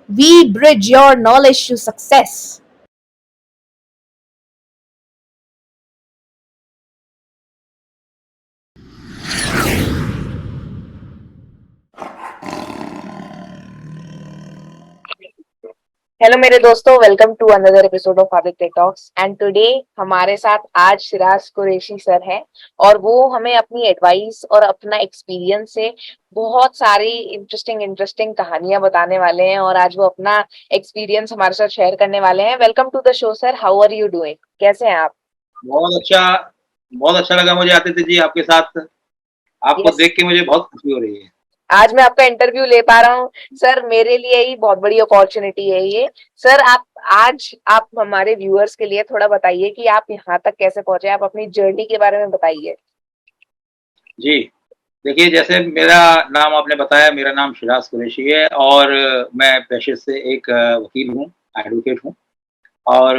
We bridge your knowledge to success. Hello मेरे दोस्तों, welcome to another episode of Aditya talks. And today हमारे साथ आज सिराज कुरैशी सर हैं और वो हमें अपनी एडवाइस और अपना एक्सपीरियंस से बहुत सारी इंटरेस्टिंग कहानियां बताने वाले हैं और आज वो अपना एक्सपीरियंस हमारे साथ शेयर करने वाले हैं। Welcome to the show sir, how are you doing? कैसे हैं आप? बहुत अच्छा बहुत अच्छा लगा मुझे आदित्य जी आपके साथ। आपको यस, देख के मुझे बहुत खुशी हो रही है। आज मैं आपका इंटरव्यू ले पा रहा हूँ सर, मेरे लिए ही बहुत बड़ी अपॉर्चुनिटी है ये। सर, आप हमारे व्यूअर्स के लिए थोड़ा बताइए कि आप यहाँ तक कैसे पहुंचे, आप अपनी जर्नी के बारे में बताइए। जी, देखिए जैसे मेरा नाम आपने बताया, मेरा नाम शिराज कुरैशी है और मैं पेशे से एक वकील हूँ, एडवोकेट हूँ और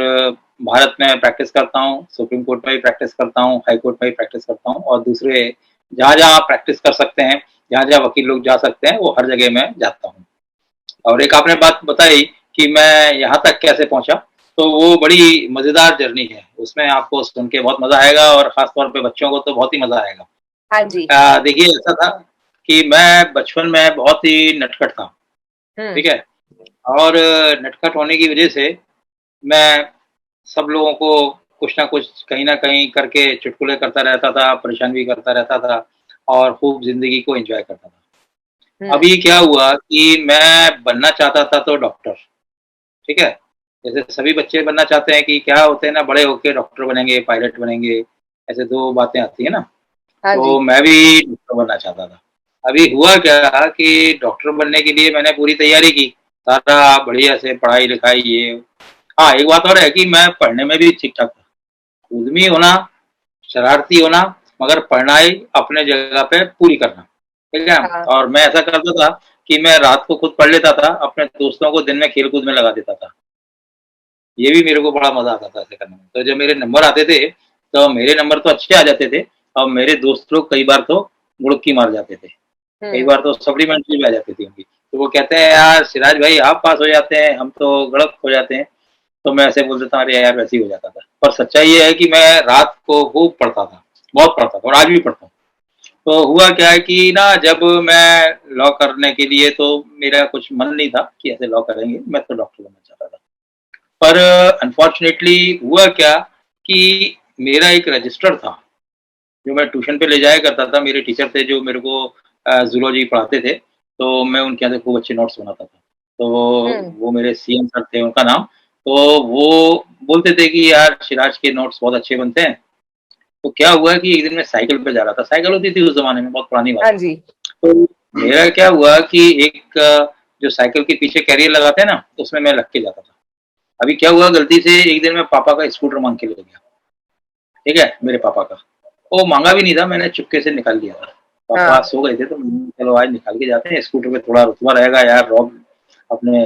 भारत में प्रैक्टिस करता हूँ, सुप्रीम कोर्ट में भी प्रैक्टिस करता हूँ, हाई कोर्ट में भी प्रैक्टिस करता हूँ और दूसरे जहाँ-जहाँ आप प्रैक्टिस कर सकते हैं, जहाँ-जहाँ वकील लोग जा सकते हैं, वो हर जगह मैं जाता हूँ। और एक आपने बात बताई कि मैं यहाँ तक कैसे पहुँचा, तो वो बड़ी मज़ेदार जर्नी है। उसमें आपको सुन के बहुत मज़ा आएगा और ख़ास तौर पे बच्चों को तो बहुत ही मज़ा आएगा। हाँ जी। देखिए ऐसा था कि मैं बचपन में बहुत ही नटखट था, हम्म। ठीक है? और नटखट होने की वज़ह से मैं सब लोगों को कुछ ना कुछ, कहीं न कहीं करके चुटकुले करता रहता था, परेशान भी करता रहता था और खूब ज़िंदगी को एन्जॉय करता था। हम्म। अभी क्या हुआ कि मैं बनना चाहता था तो डॉक्टर, ठीक है? जैसे सभी बच्चे बनना चाहते हैं कि क्या होते हैं ना, बड़े होके डॉक्टर बनेंगे, पायलट बनेंगे, ऐसे 2 बातें आती हैं ना, हाँ तो जी। मैं भी डॉक्टर बनना चाहता था। अभी हुआ क्या कि डॉक्टर बनने के लिए मैंने पूरी तैयारी की, सारा बढ़िया से पढ़ाई-लिखाई ये। हाँ, एक बात और है कि मैं पढ़ने में भी ठीक-ठाक था। उद्यमी होना, शरारती होना, मगर पढ़ाई अपने जगह पे पूरी करना, ठीक है? हाँ। और मैं ऐसा करता था कि मैं रात को खुद पढ़ लेता था, अपने दोस्तों को दिन में खेल-कूद में लगा देता था। ये भी मेरे को बड़ा मज़ा आता था ऐसे करने में। तो जब मेरे नंबर आते थे, तो मेरे नंबर तो अच्छे आ जाते थे और मेरे दोस्त लोग कई बार तो मुड़क्की मार जाते थे। कई हम्म। बार तो सप्लीमेंट्री भी आ जाती थी उनकी। तो वो कहते हैं, "यार सिराज भाई आप पास हो जाते हैं, हम तो गलत हो जाते हैं।" तो मैं ऐसे बोल देता, "अरे यार वैसे ही हो जाता था।" पर सच्चाई ये है कि मैं रात को खूब पढ़ता था, बहुत पढ़ता था और आज भी पढ़ता हूँ। तो हुआ क्या है कि ना, जब मैं लॉ करने के लिए, तो मेरा कुछ मन नहीं था कि ऐसे लॉ करेंगे, मैं तो डॉक्टर बनना चाहता था। पर अनफॉर्चुनेटली हुआ क्या कि मेरा एक रजिस्टर था, जो मैं ट्यूशन पे ले जाया करता था। मेरे टीचर थे जो मेरे को ज़ूलॉजी पढ़ाते थे, तो मैं उनके यहाँ से खूब अच्छे नोट्स बनाता था। तो हम्म। वो मेरे सीएम सर थे, उनका नाम। तो वो बोलते थे कि यार शिराज के नोट्स बहुत अच्छे बनते हैं। तो क्या हुआ कि एक दिन मैं साइकिल पे जा रहा था, साइकिल होती थी उस ज़माने में, बहुत पुरानी बात हाँ है। जी। तो मेरा क्या हुआ कि एक जो साइकिल के पीछे कैरियर लगाते हैं ना, उसमें मैं लग के जाता था। अभी क्या हुआ, गलती से एक दिन मैं पापा का स्कूटर माँग के ले गया, ठीक है? मेरे पापा का। वो माँगा भी नहीं था, मैंने चुपके से निकाल लिया था। पापा हाँ। सो गए थे तो मैंने चलो आज निकाल के जाते हैं, स्कूटर पे थोड़ा रुतबा रहेगा यार, रॉब अपने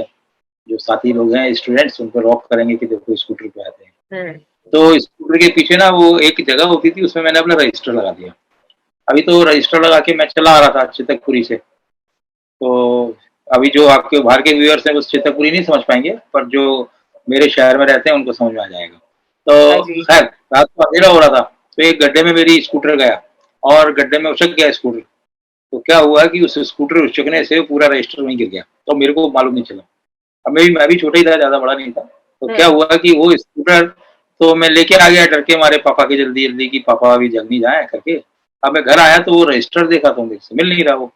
जो साथी लोग हैं स्टूडेंट्स, उन पे रॉब करेंगे कि देखो स्कूटर पे आते हैं। हम्म। तो स्कूटर के पीछे ना वो एक जगह होती थी, उसमें मैंने अपना रजिस्टर लगा दिया। अभी तो रजिस्टर लगा के मैं चला आ रहा था चितकपुरी से। तो अभी जो आपके बाहर के व्यूअर्स हैं वो चितकपुरी नहीं समझ पाएँगे, पर जो मेरे शहर में रहते हैं उनको समझ में आ जाएगा। हाँ तो जी। खैर रात को अँधेरा हो रहा था, तो एक गड्ढे में मेरी स्कूटर गया और गड्ढे में उछक गया स्कूटर। तो क्या हुआ कि उस स्कूटर उछकने से पूरा रजिस्टर वहीं गिर गया, तो मेरे को मालूम नहीं चला। अब मैं भी छोटा ही था, ज़्यादा बड़ा नहीं था। तो क्या हम्म। हुआ कि वो स्कूटर तो मैं लेके आ गया डर के मारे पापा के, जल्दी-जल्दी कि पापा अभी जग नहीं जाएँ करके। अब मैं घर आया तो वो रजिस्टर देखा तो मेरे से मिल नहीं रहा वो,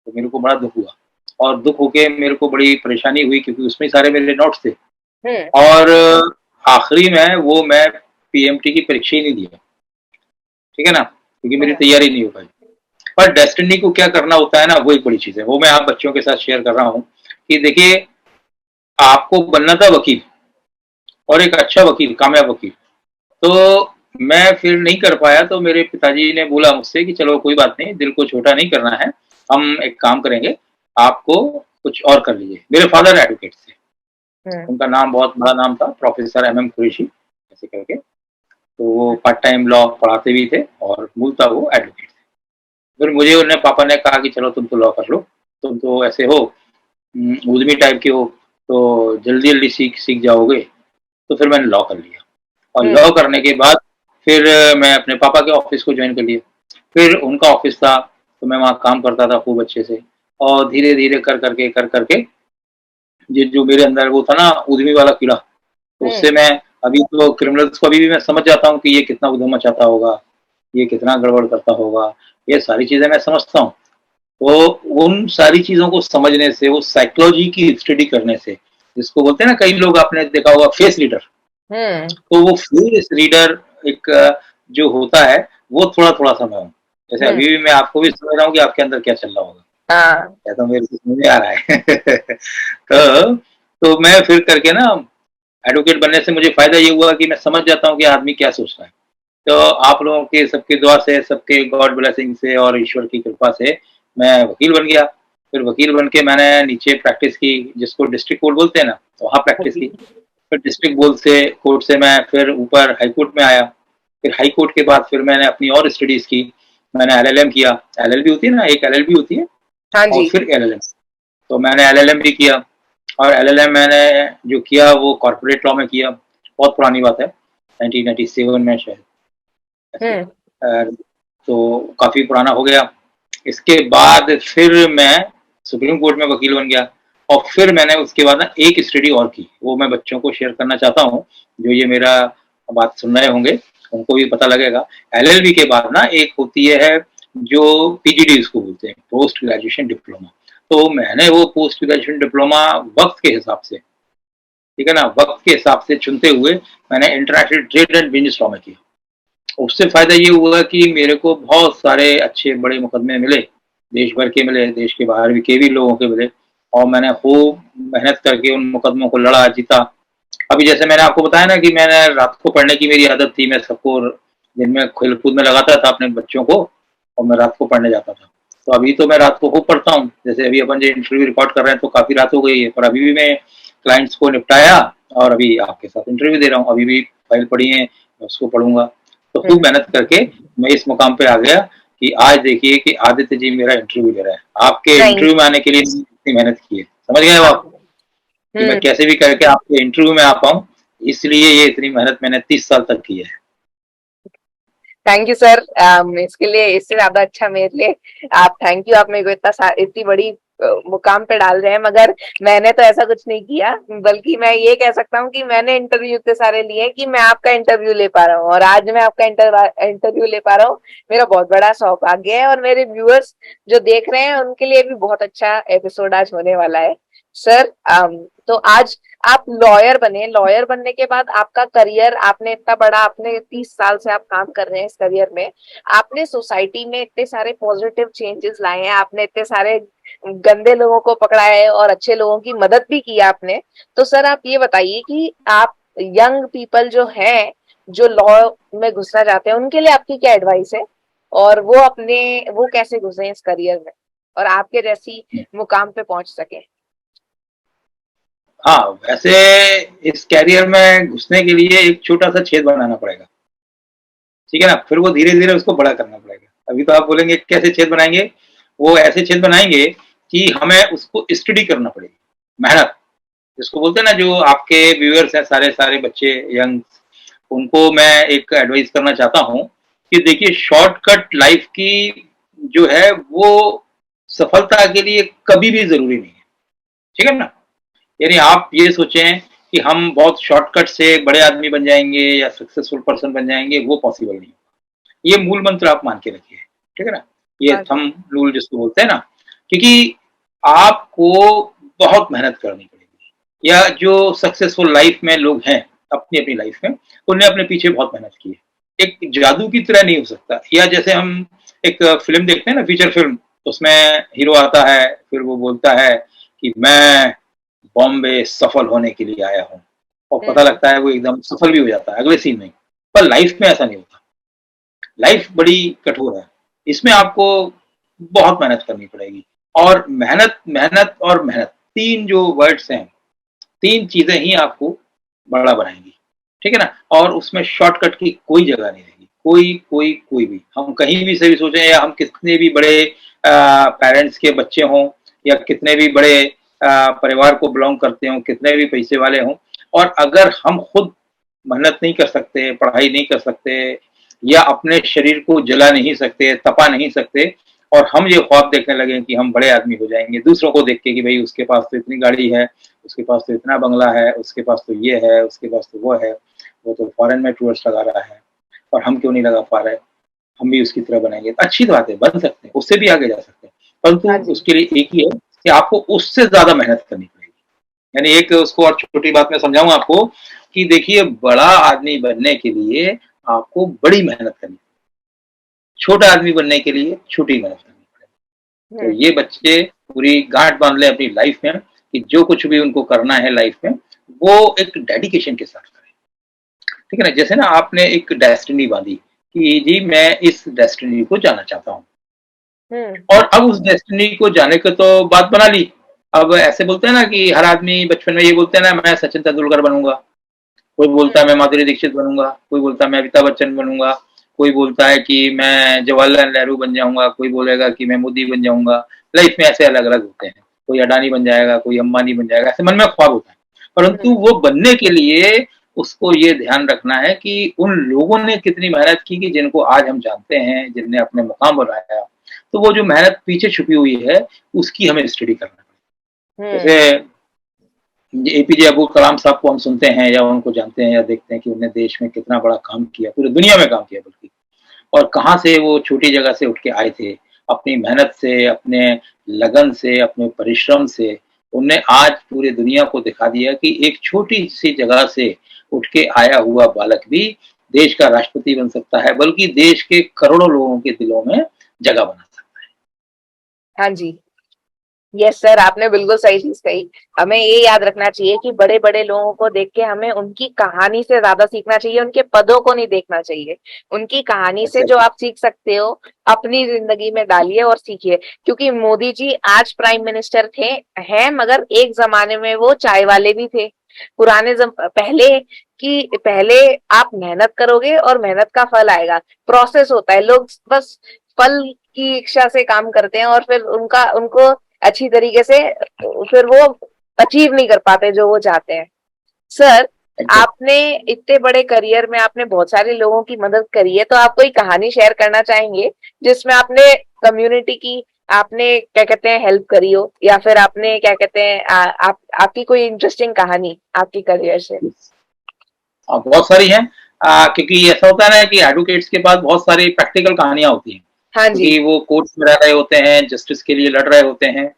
तो मेरे को बड़ा दुःख हुआ और दुःख होके मेरे को बड़ी परेशानी हुई क्योंकि उसमें सारे मेरे नोट्स थे हम्म। और आखिरी में वो मैं पीएमटी की परीक्षा ही नहीं दिया, ठीक है ना? क्योंकि मेरी हाँ। तैयारी नहीं हो पाई। पर डेस्टिनी को क्या करना होता है ना, वो एक बड़ी चीज़ है। वो मैं आप बच्चों के साथ शेयर कर रहा हूँ कि देखिए, आपको बनना था वकील और एक अच्छा वकील, कामयाब वकील। तो मैं फिर नहीं कर पाया, तो मेरे पिताजी ने बोला मुझसे कि चलो कोई बात नहीं, दिल को छोटा नहीं करना है, हम एक काम करेंगे, आपको कुछ और कर लीजिए। मेरे फादर एडवोकेट थे, हम्म। उनका नाम बहुत बड़ा नाम था, प्रोफ़ेसर एमएम कुरैशी ऐसे करके। तो वो पार्ट टाइम लॉ पढ़ाते भी थे और मूलतः वो एडवोकेट थे। फिर मुझे उन्हें पापा ने कहा कि चलो तुम तो लॉ कर लो, तुम तो ऐसे हो उद्यमी टाइप के हो, तो जल्दी जल्दी सीख सीख जाओगे। तो फिर मैंने लॉ कर लिया और हम्म। लॉ करने के बाद फिर मैं अपने पापा के ऑफिस को ज्वाइन कर लिया। फिर उनका ऑफिस था तो मैं वहाँ काम करता था खूब अच्छे से और धीरे धीरे कर करके ये जो मेरे अंदर वो था ना उद्यमी वाला कीड़ा, तो हम्म। उससे मैं अभी तो क्रिमिनल्स को अभी भी मैं समझ जाता हूँ कि ये कितना उद्यम मचाता होगा, ये कितना गड़बड़ करता होगा, ये सारी चीज़ें मैं समझता हूँ। तो उन सारी चीज़ों को समझने से, वो साइकोलॉजी की स्टडी करने से, जिसको बोलते हैं ना कई लोग आपने देखा होगा फेस रीडर, हम्म। तो वो फेस रीडर एक जो होता है वो थोड़ा-थोड़ा सा मैं हूँ। जैसे हम्म। अभी भी मैं आपको भी समझ रहा हूँ कि आपके अंदर क्या चल रहा होगा। हाँ। या तो मेरे को समझ में आ रहा है। तो मैं फिर करके ना एडवोकेट बनने से मुझे फ़ायदा ये हुआ कि मैं समझ जाता हूँ कि आदमी क्या सोच रहा है। तो आप लोगों के सबकी दुआ से, सबके गॉड ब्लेसिंग से और ईश्वर की कृपा से मैं वकील बन गया। फिर वकील बन के मैंने नीचे प्रैक्टिस की, जिसको डिस्ट्रिक्ट कोर्ट बोलते हैं ना, तो वहाँ हाँ प्रैक्टिस की। जी। फिर डिस्ट्रिक्ट कोर्ट से मैं फिर ऊपर हाई कोर्ट में आया। फिर हाई कोर्ट के बाद फिर मैंने अपनी और स्टडीज़ की। मैंने एलएलएम किया। एलएलबी होती है ना, एक एलएलबी होती है हाँ और जी। फिर एलएलएम। तो मैंने एलएलएम भी किया और एलएलएम मैंने जो किया वो कॉर्पोरेट लॉ में किया। बहुत पुरानी बात है, 1997 में शायद ऐसे। हम्म। तो काफ़ी पुराना हो गया। इसके बाद फिर मैं सुप्रीम कोर्ट में वकील बन गया और फिर मैंने उसके बाद ना एक स्टडी और की, वो मैं बच्चों को शेयर करना चाहता हूँ, जो ये मेरा बात सुन रहे होंगे, उनको भी पता लगेगा। एलएलबी के बाद ना एक होती है जो पीजीडी जिसको बोलते हैं, पोस्ट ग्रेजुएशन डिप्लोमा। तो मैंने वो पोस्ट ग्रेजुएशन डिप्लोमा वक़्त के हिसाब से, ठीक है ना, वक़्त के हिसाब से चुनते हुए मैंने international trade and business law में किया। उससे फ़ायदा ये हुआ कि मेरे को बहुत सारे अच्छे बड़े मुकदमे मिले, देश भर के मिले, देश के बाहर भी के भी लोगों के मिले और मैंने खूब मेहनत करके उन मुकदमों को लड़ा, जीता। अभी जैसे मैंने आपको बताया ना कि मैंने रात को पढ़ने की मेरी आदत थी, मैं सबको दिन में खेल-कूद में लगाता था अपने बच्चों को और मैं रात को पढ़ने जाता था। तो अभी तो मैं रात को खूब पढ़ता हूँ, जैसे अभी अपन जो इंटरव्यू रिकॉर्ड कर रहे हैं तो काफ़ी रात हो गई है, पर अभी भी मैं क्लाइंट्स को निपटाया और अभी आपके साथ इंटरव्यू दे रहा हूँ। अभी भी फाइल पड़ी है, मैं उसको पढ़ूँगा। तो खूब मेहनत करके मैं इस मुकाम पे आ गया कि आज देखिए कि आदित्य जी मेरा इंटरव्यू ले रहे हैं। आपके नहीं। इंटरव्यू में आने के लिए इतनी मेहनत की है। समझ गए हो हाँ। आप? कि मैं हम्म। कैसे भी करके आपके इंटरव्यू में आ पाऊँ, इसलिए ये इतनी मेहनत मैंने 30 साल तक की है। Thank you sir. इसके लिए इससे ज्यादा अच्छा मेरे लिए आप थैंक यू, आप मेरे को इतनी बड़ी मुकाम पे डाल रहे हैं, मगर मैंने तो ऐसा कुछ नहीं किया। बल्कि मैं ये कह सकता हूँ कि मैंने इंटरव्यू इतने सारे लिए कि मैं आपका इंटरव्यू ले पा रहा हूँ और आज मैं आपका इंटरव्यू ले पा रहा हूँ। मेरा बहुत बड़ा सौभाग्य है और मेरे व्यूअर्स जो देख रहे हैं उनके लिए भी बहुत अच्छा एपिसोड आज होने वाला है। सर तो आज आप लॉयर बने, लॉयर बनने के बाद आपका करियर, आपने इतना बड़ा, आपने 30 साल से आप काम कर रहे हैं इस करियर में, आपने सोसाइटी में इतने सारे पॉजिटिव चेंजेस लाए हैं, आपने इतने सारे गंदे लोगों को पकड़ा है और अच्छे लोगों की मदद भी की आपने। तो सर आप ये बताइए कि आप यंग पीपल जो हैं, जो लॉ में घुसना चाहते हैं, उनके लिए आपकी क्या एडवाइस है और वो कैसे घुसे इस करियर में और आपके जैसी मुकाम पे पहुंच सके। हाँ, वैसे इस करियर में घुसने के लिए एक छोटा-सा छेद बनाना पड़ेगा, ठीक है ना? फिर वो धीरे-धीरे उसको बड़ा करना पड़ेगा। अभी तो आप बोलेंगे कैसे छेद बनाएँगे? वो ऐसे छेद बनाएँगे कि हमें उसको स्टडी करना पड़ेगी, मेहनत। जिसको बोलते हैं ना, जो आपके व्यूअर्स हैं सारे बच्चे यंग, उनको मैं एक एडवाइस करना चाहता हूँ कि देखिए शॉर्टकट लाइफ की जो है वो सफलता के लिए कभी भी ज़रूरी नहीं है, ठीक है ना? यानी आप ये सोचें कि हम बहुत शॉर्टकट से बड़े आदमी बन जाएँगे या सक्सेसफुल पर्सन बन जाएँगे, वो पॉसिबल नहीं। ये मूल मंत्र आप मान के रखिए, ठीक है ना? ये हाँ जी। थंब रूल जिसको बोलते हैं ना, क्योंकि आपको बहुत मेहनत करनी पड़ेगी या जो सक्सेसफुल लाइफ में लोग हैं, अपनी-अपनी लाइफ में, उन्होंने अपने पीछे बहुत मेहनत की है। एक जादू की तरह नहीं हो सकता। या जैसे हम एक फ़िल्म देखते हैं ना, फीचर फ़िल्म, उसमें हीरो आता है, फिर वो बोलता है कि मैं बॉम्बे सफल होने के लिए आया हूँ और पता हम्म। लगता है वो एकदम सफल भी हो जाता है अगले सीन में। पर लाइफ में ऐसा नहीं होता। लाइफ बड़ी कठोर है। इसमें आपको बहुत मेहनत करनी पड़ेगी और मेहनत, मेहनत और मेहनत 3 जो वर्ड्स हैं, 3 चीज़ें ही आपको बड़ा बनाएँगी, ठीक है ना? और उसमें शॉर्टकट की कोई जगह नहीं रहेगी, कोई भी। हम कहीं भी से भी सोचें या हम कितने भी बड़े पेरेंट्स के बच्चे हों या कितने भी बड़े परिवार को बिलोंग करते हों, कितने भी पैसे वाले हों, और अगर हम खुद मेहनत नहीं कर सकते, पढ़ाई नहीं कर सकते, या अपने शरीर को जला नहीं सकते, तपा नहीं सकते, और हम ये ख्वाब देखने लगे कि हम बड़े आदमी हो जाएंगे दूसरों को देख के कि भाई उसके पास तो इतनी गाड़ी है, उसके पास तो इतना बंगला है, उसके पास तो ये है, उसके पास तो वो है, वो तो फॉरेन में टूरिस्ट लगा रहा है और हम क्यों नहीं लगा पा रहे, हम भी उसकी तरह बनाएंगे। तो अच्छी बात है, बन सकते हैं, उससे भी आगे जा सकते हैं, परंतु हाँ जी। उसके लिए एक ही है कि आपको उससे ज्यादा मेहनत करनी पड़ेगी। यानी एक उसको और छोटी बात मैं समझाऊं आपको कि देखिए, बड़ा आदमी बनने के लिए आपको बड़ी मेहनत करनी पड़ेगी, छोटा आदमी बनने के लिए छोटी मेहनत करनी पड़ेगी। तो ये बच्चे पूरी गांठ बांध लें अपनी लाइफ में कि जो कुछ भी उनको करना है लाइफ में, वो एक डेडिकेशन के साथ करें। ठीक है ना? जैसे ना आपने एक डेस्टिनी बांधी कि जी मैं इस डेस्टिनी को जाना चाहता हूँ, और अब उस डेस्टिनी को जाने की तो बात बना ली। अब ऐसे बोलते हैं ना कि हर आदमी बचपन में ये बोलते हैं ना, मैं सचिन तेंदुलकर बनूंगा, कोई बोलता है मैं माधुरी दीक्षित बनूंगा, कोई बोलता है मैं अमिताभ बच्चन बनूंगा, कोई बोलता है कि मैं जवाहरलाल नेहरू बन जाऊंगा, कोई बोलेगा कि मैं मोदी बन जाऊंगा। लाइफ में ऐसे अलग अलग होते हैं, कोई अडानी बन जाएगा, कोई अंबानी बन जाएगा, ऐसे मन में ख्वाब होता है। परंतु वो बनने के लिए उसको ये ध्यान रखना है कि उन लोगों ने कितनी मेहनत की कि जिनको आज हम जानते हैं, जिनने अपने मुकाम बनाया, तो वो जो मेहनत पीछे छुपी हुई है उसकी हमें स्टडी करना है। जैसे एपीजे अब्दुल कलाम साहब को हम सुनते हैं या उनको जानते हैं या देखते हैं कि उन्होंने देश में कितना बड़ा काम किया, पूरी दुनिया में काम किया बल्कि, और कहाँ से वो छोटी जगह से उठ के आए थे, अपनी मेहनत से, अपने लगन से, अपने परिश्रम से उनने आज पूरी दुनिया को दिखा दिया कि एक छोटी सी जगह से उठ के आया हुआ बालक भी देश का राष्ट्रपति बन सकता है, बल्कि देश के करोड़ों लोगों के दिलों में जगह बना सकता है। हाँ जी। यस सर, आपने बिल्कुल सही चीज कही। हमें ये याद रखना चाहिए कि बड़े बड़े लोगों को देख के हमें उनकी कहानी से ज्यादा सीखना चाहिए, उनके पदों को नहीं देखना चाहिए। उनकी कहानी से जो आप सीख सकते हो अपनी जिंदगी में डालिए और सीखिए। क्योंकि मोदी जी आज प्राइम मिनिस्टर थे हैं, मगर एक जमाने में वो चाय वाले भी थे। पहले आप मेहनत करोगे और मेहनत का फल आएगा। प्रोसेस होता है, लोग बस फल की इच्छा से काम करते हैं और फिर उनको अच्छी तरीके से फिर वो अचीव नहीं कर पाते जो वो चाहते हैं। सर, आपने इतने बड़े करियर में आपने बहुत सारे लोगों की मदद करी है, तो आप कोई कहानी शेयर करना चाहेंगे जिसमें आपने कम्युनिटी की आपने क्या कहते हैं हेल्प करी हो, या फिर आपने क्या कहते हैं आपकी कोई इंटरेस्टिंग कहानी आपकी करियर से? बहुत सारी हैं, क्योंकि ऐसा होता है ना कि एडवोकेट्स के पास बहुत सारी प्रैक्टिकल कहानियां होती हैं। हाँ जी। क्योंकि वो कोर्ट्स में रह रहे होते हैं, जस्टिस के लिए लड़ रहे होते हैं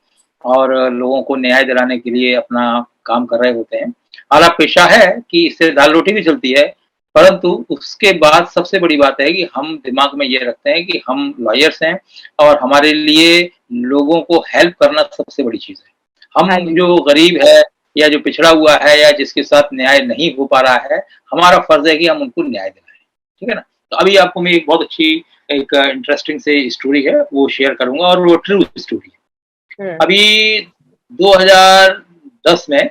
और लोगों को न्याय दिलाने के लिए अपना काम कर रहे होते हैं। आला पेशा है कि इससे दाल रोटी भी चलती है, परंतु उसके बाद सबसे बड़ी बात है कि हम दिमाग में ये रखते हैं कि हम लॉयर्स हैं और हमारे लिए लोगों को हेल्प करना सबसे बड़ी चीज है। हाँ हम जी। जो गरीब है या जो पिछड़ा हुआ है या जिसके साथ न्याय नहीं हो पा रहा है, हमारा फर्ज है कि हम उनको न्याय दिलाएं। ठीक है ना? तो अभी आपको मैं एक बहुत अच्छी एक इंटरेस्टिंग से स्टोरी है वो शेयर करूंगा, और वो ट्रू स्टोरी है। अभी 2010 में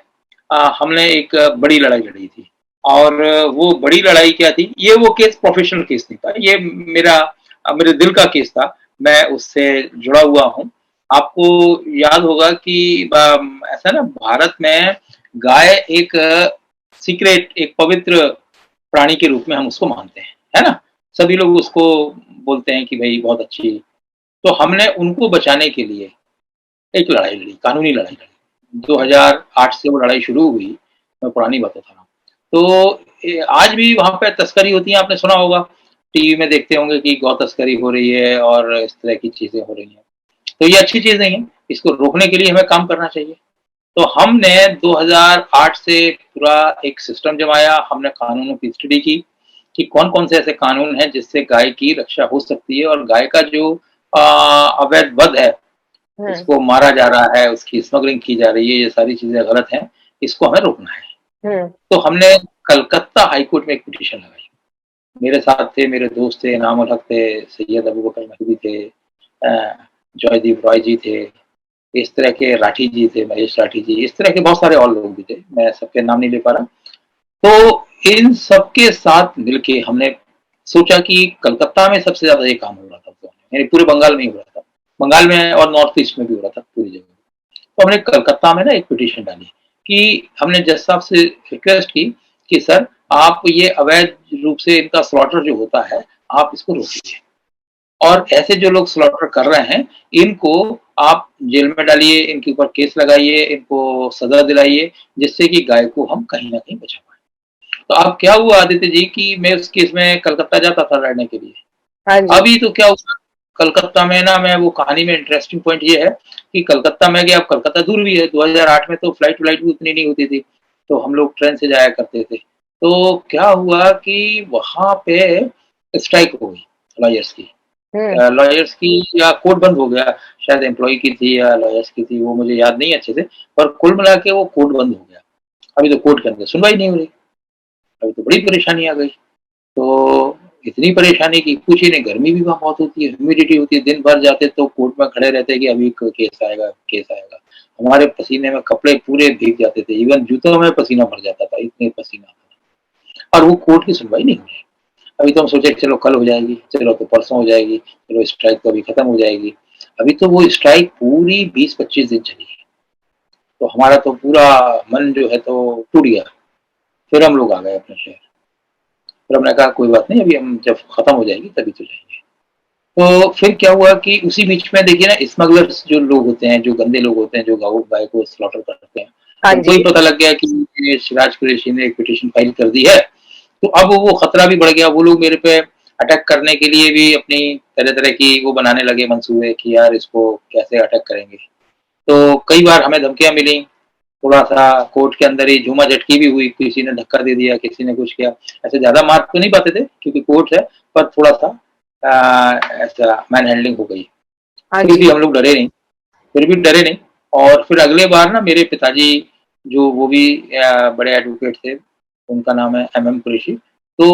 हमने एक बड़ी लड़ाई लड़ी थी, और वो बड़ी लड़ाई क्या थी, ये वो केस प्रोफेशनल केस नहीं था, ये मेरे दिल का केस था, मैं उससे जुड़ा हुआ हूँ। आपको याद होगा कि ऐसा ना, भारत में गाय एक सीक्रेट, एक पवित्र प्राणी के रूप में हम उसको मानते हैं, है ना? सभी लोग उसको बोलते हैं कि भाई बहुत अच्छी। तो हमने उनको बचाने के लिए एक लड़ाई लड़ी, कानूनी लड़ाई लड़ी। 2008 से वो लड़ाई शुरू हुई, मैं पुरानी बात बता रहा हूँ। तो आज भी वहाँ पे तस्करी होती है, आपने सुना होगा, टीवी में देखते होंगे कि गौ तस्करी हो रही है और इस तरह की चीजें हो रही हैं। तो ये अच्छी चीज नहीं है, इसको रोकने के लिए हमें काम करना चाहिए। तो हमने 2008 से पूरा एक सिस्टम जमाया, हमने कानूनों की स्टडी की कि कौन कौन से ऐसे कानून हैं जिससे गाय की रक्षा हो सकती है, और गाय का जो अवैध वध है, इसको मारा जा रहा है, उसकी स्मगलिंग की जा रही है, ये सारी चीजें गलत हैं, इसको हमें रोकना है। तो हमने कलकत्ता हाईकोर्ट में एक पिटीशन लगाई। मेरे साथ थे, मेरे दोस्त थे, इनाम उल हक थे, सैयद अबू बकर महदी थे, जयदीप रॉय जी थे, इस तरह के राठी जी थे, महेश राठी जी, इस तरह के बहुत सारे और लोग भी थे, मैं सबके नाम नहीं ले पा रहा। तो इन सबके साथ मिलके हमने सोचा कि कलकत्ता में सबसे ज्यादा ये काम हो रहा था, यानी पूरे बंगाल में ही हो रहा था, बंगाल में और नॉर्थ ईस्ट में भी हो रहा था, पूरी जगह। तो हमने कलकत्ता में ना एक पिटीशन डाली कि हमने जज साहब से रिक्वेस्ट की कि सर आप ये अवैध रूप से इनका स्लॉटर जो होता है आप इसको रोकिए, और ऐसे जो लोग स्लॉटर कर रहे हैं इनको आप जेल में डालिए, इनके ऊपर केस लगाइए, इनको सजा दिलाइए, जिससे कि गाय को हम कहीं ना कहीं बचा पाए। तो अब क्या हुआ आदित्य जी कि मैं उस केस में कलकत्ता जाता था लड़ने के लिए। हाँ जी। अभी तो क्या हुआ, कलकत्ता में ना, मैं वो कहानी में इंटरेस्टिंग पॉइंट ये है कि कलकत्ता में गया, अब कलकत्ता दूर भी है, 2008 में तो फ्लाइट भी उतनी नहीं होती थी, तो हम लोग ट्रेन से जाया करते थे। तो क्या हुआ कि वहां पे स्ट्राइक हो गई लॉयर्स की, लॉयर्स की, या कोर्ट बंद हो गया, शायद एम्प्लॉय की थी या लॉयर्स की थी, वो मुझे याद नहीं अच्छे से, पर कुल मिला के वो कोर्ट बंद हो गया। अभी तो कोर्ट के अंदर सुनवाई नहीं हो रही, अभी तो बड़ी परेशानी आ गई। तो इतनी परेशानी की कुछ ही नहीं, गर्मी भी वहाँ बहुत होती है, ह्यूमिडिटी होती है, दिन भर जाते तो कोर्ट में खड़े रहते कि अभी केस आएगा, केस आएगा। हमारे पसीने में कपड़े पूरे भीग जाते थे, इवन जूतों में पसीना भर जाता था, इतने पसीना था। और वो कोर्ट की सुनवाई नहीं हुई। अभी तो हम सोचे चलो कल हो जाएगी, चलो तो परसों हो जाएगी, चलो स्ट्राइक तो अभी खत्म हो जाएगी। अभी तो वो स्ट्राइक पूरी 20-25 दिन चली। तो हमारा तो पूरा मन जो है तो टूट गया। फिर हम लोग आ गए अपने शहर। फिर हमने कहा कोई बात नहीं, अभी हम जब खत्म हो जाएगी तभी तो जाएंगे। तो फिर क्या हुआ कि उसी बीच में देखिए ना, स्मगलर्स जो लोग होते हैं, जो गंदे लोग होते हैं, जो गाय को स्लॉटर करते हैं, हाँ उनको जी। ही पता लग गया कि सिराज कुरैशी ने एक पिटीशन फाइल कर दी है। तो अब वो खतरा भी बढ़ गया, वो लोग मेरे पे अटैक करने के लिए भी अपनी तरह तरह की वो बनाने लगे मंसूबे कि यार इसको कैसे अटैक करेंगे। तो कई बार हमें धमकियां मिली, थोड़ा सा कोर्ट के अंदर ही झूमा झटकी भी हुई, किसी ने धक्का दे दिया, किसी ने कुछ किया। ऐसे ज्यादा मार तो नहीं पाते थे क्योंकि कोर्ट है, पर थोड़ा सा ऐसा मैन हैंडलिंग हो गई। हाँ फिर जी। भी हम लोग डरे नहीं, फिर भी डरे नहीं। और फिर अगले बार ना मेरे पिताजी, जो वो भी बड़े एडवोकेट थे, उनका नाम है MM कुरैशी, तो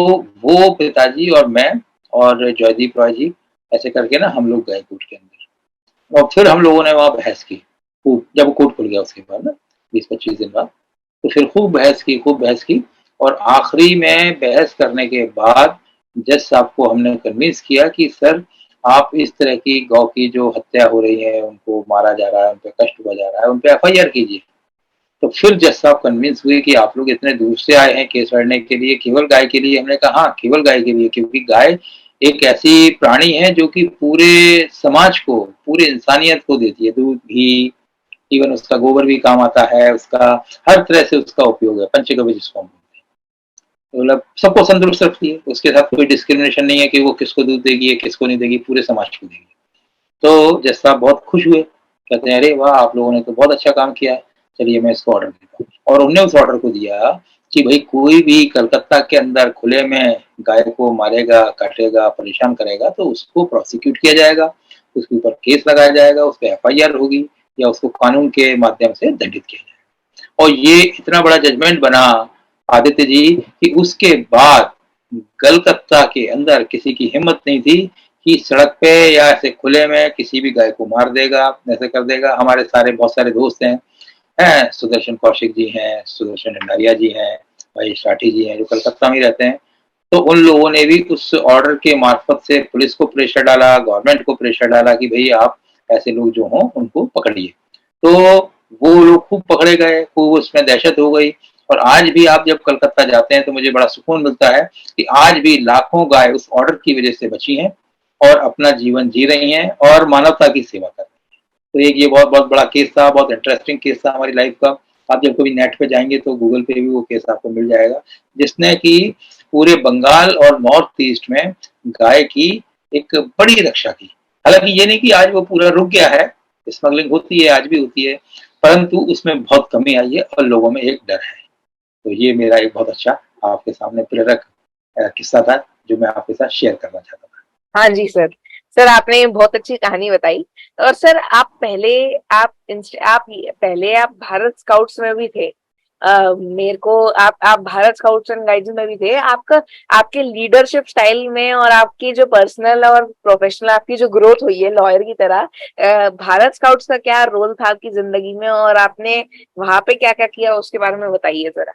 वो पिताजी और मैं और जयदीप रॉय जी, ऐसे करके ना हम लोग गए कोर्ट के अंदर, और फिर हम लोगों ने वहाँ बहस की खूब। जब कोर्ट खुल गया उसके बाद ना 20-25 दिन बाद, तो फिर खूब बहस की, खूब बहस की। और आखिरी में बहस करने के बाद जज साहब को हमने कन्विंस किया कि सर आप इस तरह की गौ की जो हत्या हो रही है, उनको मारा जा रहा है, उन पे कष्ट हुआ जा रहा है, उन पे FIR कीजिए। तो फिर जज साहब कन्विंस हुए कि आप लोग इतने दूर से आए हैं केस लड़ने के लिए, केवल गाय के लिए? हमने कहा हाँ, केवल गाय के लिए, क्योंकि गाय एक ऐसी प्राणी है जो कि पूरे समाज को, पूरे इंसानियत को देती है दूध, घी, इवन उसका गोबर भी काम आता है, उसका हर तरह से उसका उपयोग है, पंचगव्य जिसको हम बोलते हैं। तो मतलब सबको तंदुरुस्त रखती है, उसके साथ कोई डिस्क्रिमिनेशन नहीं है कि वो किसको दूध देगी या किसको नहीं देगी, पूरे समाज को देगी। तो जज साहब बहुत खुश हुए, कहते हैं अरे वाह, आप लोगों ने तो बहुत अच्छा काम किया है, चलिए मैं इसको ऑर्डर देता हूँ। और उन्होंने उस ऑर्डर को दिया कि भाई कोई भी कलकत्ता के अंदर खुले में गाय को मारेगा, काटेगा, परेशान करेगा तो उसको प्रोसिक्यूट किया जाएगा, उसके ऊपर केस लगाया जाएगा, उस पर FIR होगी, या उसको कानून के माध्यम से दंडित किया जाएगा। और ये इतना बड़ा जजमेंट बना आदित्य जी कि उसके बाद कलकत्ता के अंदर किसी की हिम्मत नहीं थी कि सड़क पे या ऐसे खुले में किसी भी गाय को मार देगा, ऐसे कर देगा। हमारे सारे बहुत सारे दोस्त हैं, सुदर्शन कौशिक जी हैं, सुदर्शन भंडारिया जी हैं, भाई राठी जी हैं, जो कलकत्ता में रहते हैं। तो उन लोगों ने भी उस ऑर्डर के मार्फत से पुलिस को प्रेशर डाला, गवर्नमेंट को प्रेशर डाला कि भाई आप ऐसे लोग जो हों उनको पकड़िए। तो वो लोग खूब पकड़े गए, खूब उसमें दहशत हो गई। और आज भी आप जब कलकत्ता जाते हैं तो मुझे बड़ा सुकून मिलता है कि आज भी लाखों गाय उस ऑर्डर की वजह से बची हैं और अपना जीवन जी रही हैं और मानवता की सेवा कर रही हैं। तो एक ये बहुत बहुत बड़ा केस था, बहुत इंटरेस्टिंग केस था हमारी लाइफ का। आप जब कभी नेट पे जाएंगे तो गूगल पे भी वो केस आपको मिल जाएगा, जिसने कि पूरे बंगाल और नॉर्थ ईस्ट में गाय की एक बड़ी रक्षा की। हालांकि ये नहीं कि आज वो पूरा रुक गया है, स्मगलिंग होती है, आज भी होती है, परंतु उसमें बहुत कमी आई है और लोगों में एक डर है। तो ये मेरा एक बहुत अच्छा आपके सामने प्रेरक किस्सा था जो मैं आपके साथ शेयर करना चाहता था। हाँ जी सर। सर आपने बहुत अच्छी कहानी बताई। और सर आप भारत स्काउट्स में भी थे। मेरे को आप भारत स्काउट्स एंड गाइड्स में भी थे। आपका आपके लीडरशिप स्टाइल में और आपकी जो पर्सनल और प्रोफेशनल आपकी जो ग्रोथ हुई है लॉयर की तरह, भारत स्काउट्स का क्या रोल था आपकी जिंदगी में और आपने वहां पे क्या क्या किया उसके बारे में बताइए जरा।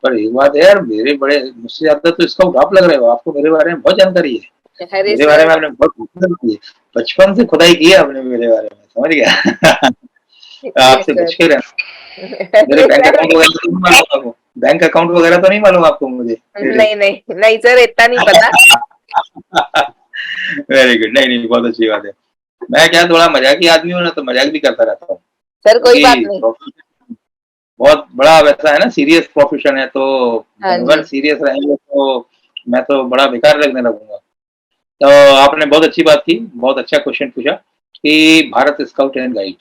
पर एक बात है यार, मेरे बड़े मुझसे ज्यादा तो इसका आप लग रहे हो, आपको मेरे बारे में बहुत जानकारी है। अरे मेरे बारे सर। में आपने बहुत की है, बचपन से खुदाई की है आपने मेरे बारे में, समझ गया। यस आपसे सर। बच के रहना। मेरे बैंक अकाउंट वगैरह तो नहीं मालूम आपको, बैंक अकाउंट वगैरह तो नहीं मालूम आपको मुझे मेरे। नहीं नहीं नहीं सर, इतना नहीं पता। वेरी गुड, नहीं नहीं, बहुत अच्छी बात है। मैं क्या थोड़ा मजाकी आदमी हूँ ना, तो मजाक भी करता रहता हूँ, सर कोई बात क्योंकि नहीं। प्रोफेशन बहुत बड़ा वैसा है ना, सीरियस प्रोफेशन है, तो हाँ दिन भर जी। सीरियस रहेंगे तो मैं तो बड़ा बेकार लगने लगूंगा। तो आपने बहुत अच्छी बात की, बहुत अच्छा क्वेश्चन पूछा कि भारत स्काउट एंड गाइड,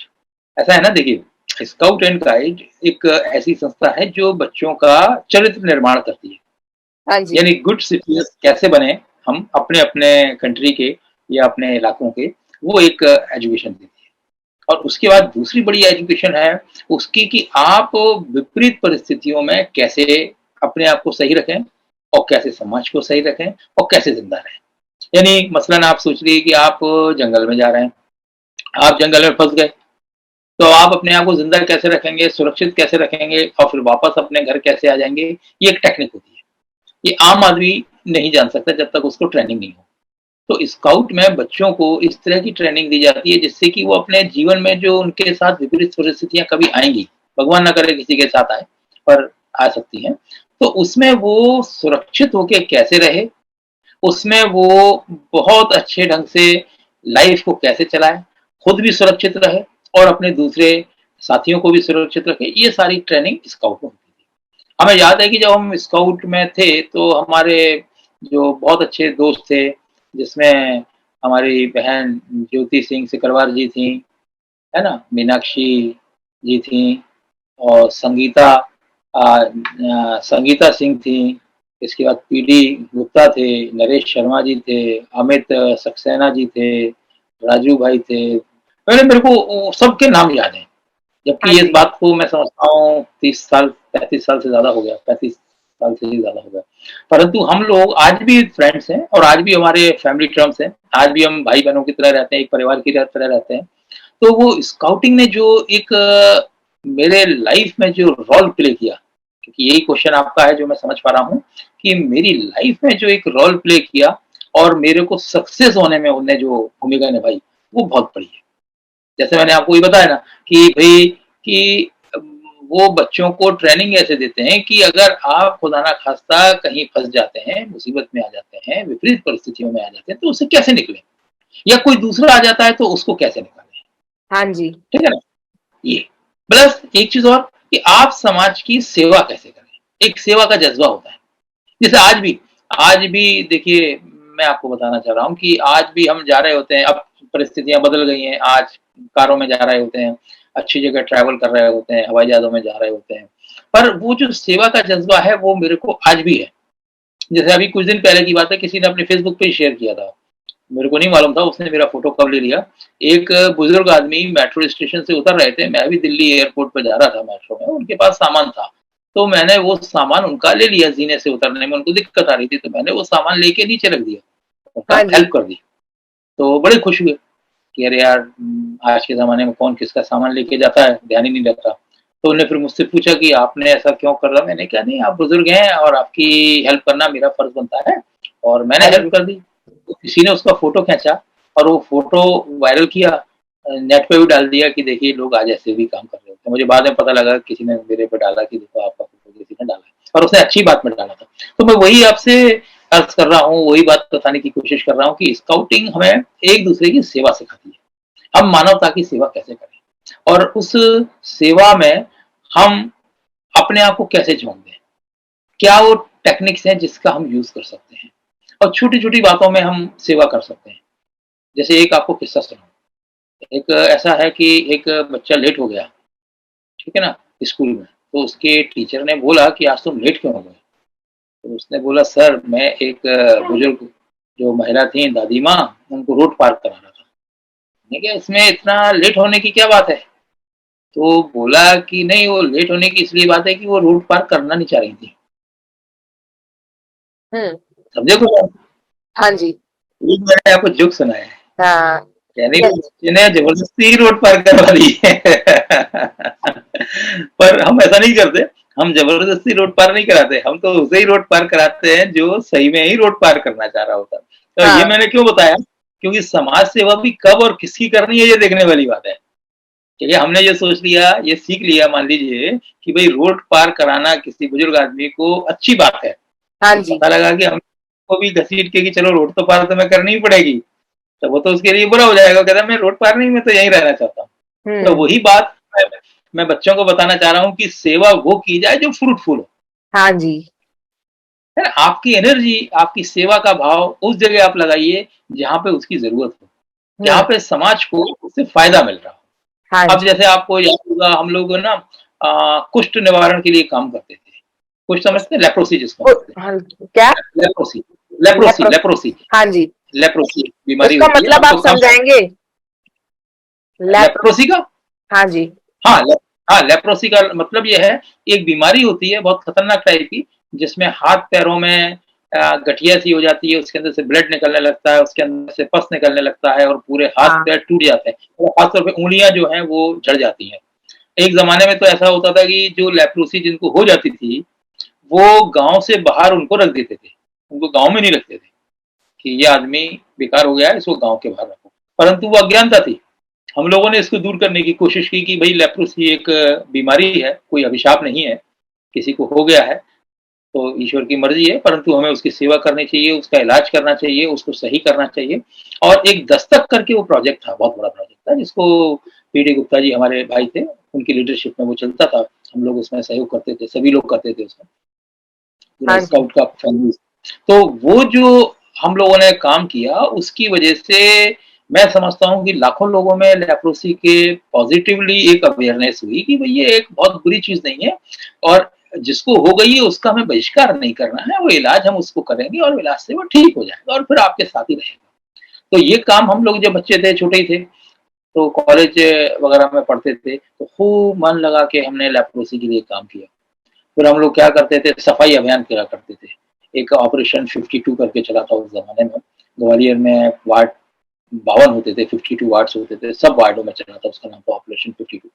ऐसा है ना, देखिए स्काउट एंड गाइड एक ऐसी संस्था है जो बच्चों का चरित्र निर्माण करती है, हाँ जी। यानी गुड सिटीजन कैसे बने हम अपने अपने कंट्री के या अपने इलाकों के, वो एक एजुकेशन देती है। और उसके बाद दूसरी बड़ी एजुकेशन है उसकी कि आप विपरीत परिस्थितियों में कैसे अपने आप को सही रखें और कैसे समाज को सही रखें और कैसे जिंदा रहें। यानी मसलन आप सोच लीजिए कि आप जंगल में जा रहे हैं, आप जंगल में फंस गए, तो आप अपने आप को जिंदा कैसे रखेंगे, सुरक्षित कैसे रखेंगे और फिर वापस अपने घर कैसे आ जाएंगे, ये एक टेक्निक होती है। ये आम आदमी नहीं जान सकता जब तक उसको ट्रेनिंग नहीं हो। तो स्काउट में बच्चों को इस तरह की ट्रेनिंग दी जाती है जिससे कि वो अपने जीवन में जो उनके साथ विपरीत परिस्थितियां कभी आएंगी, भगवान ना करे किसी के साथ आए, पर आ सकती हैं, तो उसमें वो सुरक्षित होके कैसे रहे, उसमें वो बहुत अच्छे ढंग से लाइफ को कैसे चलाए, खुद भी सुरक्षित रहे और अपने दूसरे साथियों को भी सुरक्षित रखे, ये सारी ट्रेनिंग स्काउट में होती थी। हमें याद है कि जब हम स्काउट में थे तो हमारे जो बहुत अच्छे दोस्त थे, जिसमें हमारी बहन ज्योति सिंह सिकरवार जी थी, है ना, मीनाक्षी जी थी, और संगीता सिंह थी, इसके बाद पीडी गुप्ता थे, नरेश शर्मा जी थे, अमित सक्सेना जी थे, राजू भाई थे, मेरे को सबके नाम याद है, हाँ जबकि इस जी। बात को मैं समझता हूँ 30 साल 35 साल से ज्यादा हो गया, 35 साल से ही ज्यादा हो गया, परंतु हम लोग आज भी फ्रेंड्स हैं और आज भी हमारे फैमिली टर्म्स हैं, आज भी हम भाई बहनों की तरह रहते हैं, एक परिवार की तरह रहते हैं। तो वो स्काउटिंग ने जो एक मेरे लाइफ में जो रोल प्ले किया, क्योंकि यही क्वेश्चन आपका है जो मैं समझ पा रहा हूँ, कि मेरी लाइफ में जो एक रोल प्ले किया और मेरे को सक्सेस होने में उन्हें जो भूमिका निभाई, वो बहुत बड़ी है। जैसे मैंने आपको ये बताया ना कि भाई कि वो बच्चों को ट्रेनिंग ऐसे देते हैं कि अगर आप खुदा ना खास्ता कहीं फंस जाते हैं, मुसीबत में आ जाते हैं, विपरीत परिस्थितियों में आ जाते हैं, तो उससे कैसे निकलें, या कोई दूसरा आ जाता है तो उसको कैसे निकालें। हाँ जी। ठीक है ना, ये प्लस एक चीज और कि आप समाज की सेवा कैसे करें, एक सेवा का जज्बा होता है। जैसे आज भी देखिए, मैं आपको बताना चाह रहा हूँ कि आज भी हम जा रहे होते हैं, अब परिस्थितियां बदल गई हैं, आज कारों में जा रहे होते हैं, अच्छी जगह ट्रैवल कर रहे होते हैं, हवाई जहाजों में जा रहे होते हैं, पर वो जो सेवा का जज्बा है वो मेरे को आज भी है। जैसे अभी कुछ दिन पहले की बात है, किसी ने अपने फेसबुक पे शेयर किया था, मेरे को नहीं मालूम था उसने मेरा फोटो कब ले लिया। एक बुजुर्ग आदमी मेट्रो स्टेशन से उतर रहे थे, मैं भी दिल्ली एयरपोर्ट पर जा रहा था मेट्रो में, उनके पास सामान था, तो मैंने वो सामान उनका ले लिया, जीने से उतरने में उनको दिक्कत आ रही थी, तो मैंने वो सामान लेके नीचे रख दिया, हाँ उनका जी। हेल्प कर दी। तो बड़े खुश हुए कि अरे यार, आज के ज़माने में कौन किसका सामान लेके जाता है, ध्यान ही नहीं रहता। तो उन्होंने फिर मुझसे पूछा कि आपने ऐसा क्यों कर रहा? मैंने कहा नहीं, आप बुजुर्ग हैं और आपकी हेल्प करना मेरा फर्ज बनता है, और मैंने हाँ हेल्प जी। कर दी। तो किसी ने उसका फोटो खींचा और वो फोटो वायरल किया, नेट पे भी डाल दिया कि देखिए लोग आज ऐसे भी काम कर रहे होते हैं। मुझे बाद में पता लगा किसी ने मेरे पे डाला कि देखो आपका फोटो किसी ने डाला है, और उसने अच्छी बात में डाला था। तो मैं वही आपसे अर्ज कर रहा हूँ, वही बात बताने की कोशिश कर रहा हूँ कि स्काउटिंग हमें एक दूसरे की सेवा सिखाती है, हम मानवता की सेवा कैसे करें और उस सेवा में हम अपने आप को कैसे झोंक दें, क्या वो टेक्निक्स हैं जिसका हम यूज कर सकते हैं, और छोटी छोटी बातों में हम सेवा कर सकते हैं। जैसे एक आपको किस्सा सुनाऊं, एक ऐसा है कि एक बच्चा लेट हो गया, ठीक है ना, स्कूल में, तो उसके टीचर ने बोला कि आज तुम लेट क्यों हो गए? तो उसने बोला सर मैं एक बुजुर्ग जो महिला थी दादी माँ, उनको रोड पार करा रहा था। मैंने कहा इसमें इतना लेट होने की क्या बात है? तो बोला कि नहीं, वो लेट होने की इसलिए बात है कि वो रोड पार करना नहीं चाह रही थी। हम्म। समझे कुछ आप? हाँ जी। ये मैंने आपको जोक सुनाया है, हाँ। यानी वो यस। बच्चे ने जबरदस्ती रोड पार करवा दी है। पर हम ऐसा नहीं करते, हम जबरदस्ती रोड पार नहीं कराते, हम तो उसे ही रोड पार कराते हैं जो सही में ही रोड पार करना चाह रहा होता। तो ये हाँ। मैंने क्यों बताया, क्योंकि समाज सेवा भी कब और किसकी करनी है ये देखने वाली बात है। चलिए हमने ये सोच लिया, ये सीख लिया मान लीजिए कि भाई रोड पार कराना किसी बुजुर्ग आदमी को अच्छी बात है। हाँ तो जी। पता लगा कि हमको भी घसीट के कि चलो रोड तो पार तुम्हें करनी ही पड़ेगी, तो वो तो उसके लिए बुरा हो जाएगा, कहता है मैं रोड पार नहीं, मैं तो यहीं रहना चाहता हूँ। तो हम्म। वही बात मैं बच्चों को बताना चाह रहा हूँ कि सेवा वो की जाए जो फ्रूटफुल हो। हाँ जी। है ना? आपकी एनर्जी, आपकी सेवा का भाव उस जगह आप लगाइए जहाँ पे उसकी ज़रूरत हो, जहाँ हम्म। पे समाज को उससे फ़ायदा मिल रहा हाँ हो। अब जी। जैसे आपको याद होगा हम लोग ना कुष्ठ निवारण के लिए काम करते थे। कुष्ठ समझते हैं? लेप्रोसी जिसको हम कहते हाँ, क्या? हैं। लेप्रोसी, लेप्रोसी, लेप्रो लेप्रोसी, हाँ जी। लेप्रोसी बीमारी उसका होती है। मतलब हम आप तो काम समझाएंगे? लेप्रो लेप्रोसी का हाँ जी। हाँ, हाँ, लेप्रोसी का मतलब ये है, एक बीमारी होती है बहुत खतरनाक टाइप की, जिसमें हाथ-पैरों में गठिया सी हो जाती है, उसके अंदर से ब्लड निकलने लगता है, उसके अंदर से पस निकलने लगता है और पूरे हाँ। हाथ-पैर टूट जाते हैं। और खास तौर पे उँगलियाँ जो हैं वो झड़ जाती हैं। एक ज़माने में तो ऐसा होता था कि जो लेप्रोसी जिनको हो जाती थी, वो गाँव से बाहर उनको रख देते थे। उनको गाँव में नहीं रखते थे, कि ये आदमी बेकार हो गया है, इसको गाँव के बाहर रखो। परंतु वो अज्ञानता थी। हम लोगों ने इसको दूर करने की कोशिश की कि भई लेप्रोसी एक बीमारी है, कोई अभिशाप नहीं है, किसी को हो गया है, तो ईश्वर की मर्ज़ी है, परंतु हमें उसकी सेवा करनी चाहिए, उसका इलाज करना चाहिए, उसको सही करना चाहिए। और एक दस्तक करके वो प्रोजेक्ट था, बहुत बड़ा प्रोजेक्ट था, जिसको पीडी गुप्ता जी हमारे भाई थे, उनकी लीडरशिप में वो चलता था। हम लोग उसमें सहयोग करते थे, सभी लोग करते थे उसमें, पूरा हाँ जी। स्काउट का फैमिली। तो वो जो हम लोगों ने काम किया, उसकी वजह से मैं समझता हूँ कि लाखों लोगों में लेप्रोसी के पॉज़िटिवली एक अवेयरनेस हुई कि भई ये एक बहुत बुरी चीज़ नहीं है और जिसको हो गई है उसका हमें बहिष्कार नहीं करना है, वो इलाज हम उसको करेंगे और इलाज से वो ठीक हो जाएगा और फिर आपके साथ ही रहेगा। तो ये काम हम लोग जब बच्चे थे, छोटे ही थे, तो कॉलेज वगैरह में पढ़ते थे, तो खूब मन लगा के हमने लेप्रोसी के लिए काम किया। फिर हम लोग क्या करते थे, सफाई अभियान किया करते थे। एक ऑपरेशन 52 करके चला था उस ज़माने में। ग्वालियर में वार्ड 52 होते थे, 52 वार्ड्स होते थे, सब वार्डों में चला था, उसका नाम था ऑपरेशन 52।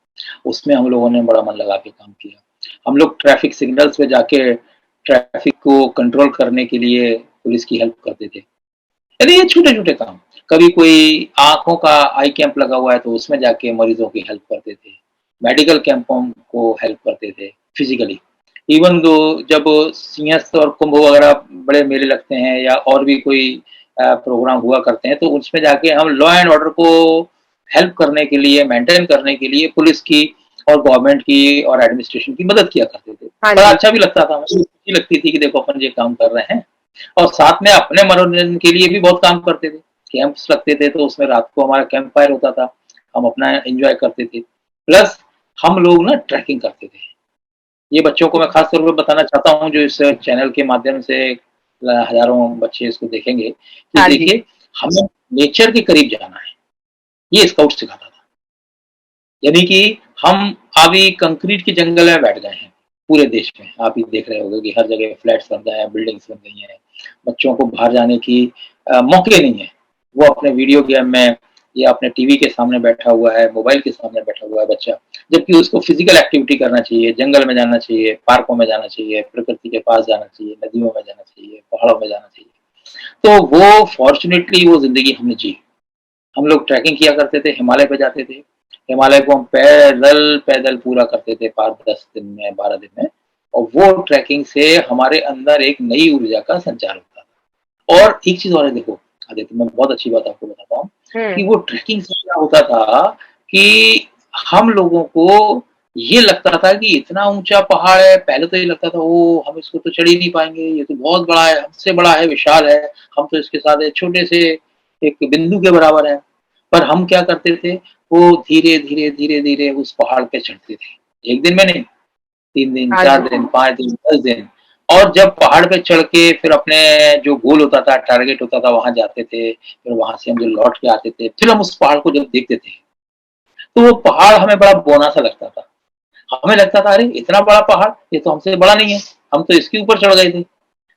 उसमें हम लोगों ने बड़ा मन लगा के काम किया। हम लोग ट्रैफिक सिग्नल्स पे जाके ट्रैफिक को कंट्रोल करने के लिए पुलिस की हेल्प करते थे। यानी ये छोटे-छोटे काम। कभी कोई आँखों का आई कैंप लगा हुआ है तो उसमें जाके मरीज़ों की हेल्प करते थे। मेडिकल कैंपों को हेल्प करते थे फिज़िकली। इवन दो जब सिंहस्थ और कुंभ वगैरह बड़े मेले लगते हैं या और भी कोई प्रोग्राम हुआ करते हैं तो उसमें जाके हम लॉ एंड ऑर्डर को हेल्प करने के लिए, मेंटेन करने के लिए पुलिस की और गवर्नमेंट की और एडमिनिस्ट्रेशन की मदद किया करते थे। हाँ बड़ा जी। अच्छा भी लगता था, मुझे खुशी लगती थी कि देखो अपन ये काम कर रहे हैं। और साथ में अपने मनोरंजन के लिए भी बहुत काम करते थे। कैंप्स लगते थे तो उसमें रात को हमारा कैंप फायर होता था। हम अपना एन्जॉय करते थे। प्लस हम लोग ना ट्रैकिंग करते थे। ये बच्चों को मैं खास तौर पे बताना चाहता हूँ जो इस चैनल के माध्यम से हज़ारों बच्चे इसको देखेंगे कि हाँ जी। देखिए हमें नेचर के करीब जाना है। ये स्काउट सिखाता था। यानी कि हम अभी कंक्रीट के जंगल में बैठ गए हैं, पूरे देश में। आप ही देख रहे होंगे कि हर जगह फ्लैट्स बन गए हैं, बिल्डिंग्स बन गई हैं, बच्चों को बाहर जाने की मौके नहीं है। वो अपने वीडियो गेम में या अपने टीवी के सामने बैठा हुआ है, मोबाइल के सामने बैठा हुआ है बच्चा। जबकि उसको फिज़िकल एक्टिविटी करना चाहिए, जंगल में जाना चाहिए, पार्कों में जाना चाहिए, प्रकृति के पास जाना चाहिए, नदियों में जाना चाहिए, पहाड़ों में जाना चाहिए। तो वो फ़ॉर्च्यूनेटली वो ज़िंदगी हमने जी। हम लोग ट्रैकिंग किया करते थे, हिमालय पे जाते थे। हिमालय को हम पैदल-पैदल पूरा करते थे 5-10 दिन में, 12 दिन में और वो ट्रैकिंग से हमारे अंदर एक नई ऊर्जा का संचार होता था। और एक चीज़ और है देखो, आदित्य मैं बहुत अच्छी बात आपको बताता हूँ कि हुँ। वो ट्रैकिंग से क्या होता था कि हम लोगों को ये लगता था कि इतना ऊँचा पहाड़ है, पहले तो ये लगता था ओह! हम इसको तो चढ़ ही नहीं पाएँगे, ये तो बहुत बड़ा है, हमसे बड़ा है, विशाल है, हम तो इसके साथ एक छोटे से एक बिंदु के बराबर हैं। पर हम क्या करते थे, वो धीरे-धीरे, धीरे-धीरे उस पहाड़ पे चढ़ते थे। 1 दिन में नहीं, 3 दिन, हाँ 4 जी। दिन, 5 दिन, 10 दिन और जब पहाड़ पे चढ़ के फिर अपने जो गोल होता था, टारगेट होता था, वहाँ जाते थे। फिर वहाँ से हम जब लौट के आते थे, फिर हम उस पहाड़ को जब देखते थे, तो वो पहाड़ हमें बड़ा बौना-सा लगता था। हमें लगता था अरे! इतना बड़ा पहाड़, ये तो हमसे बड़ा नहीं है, हम तो इसके ऊपर चढ़ गए थे।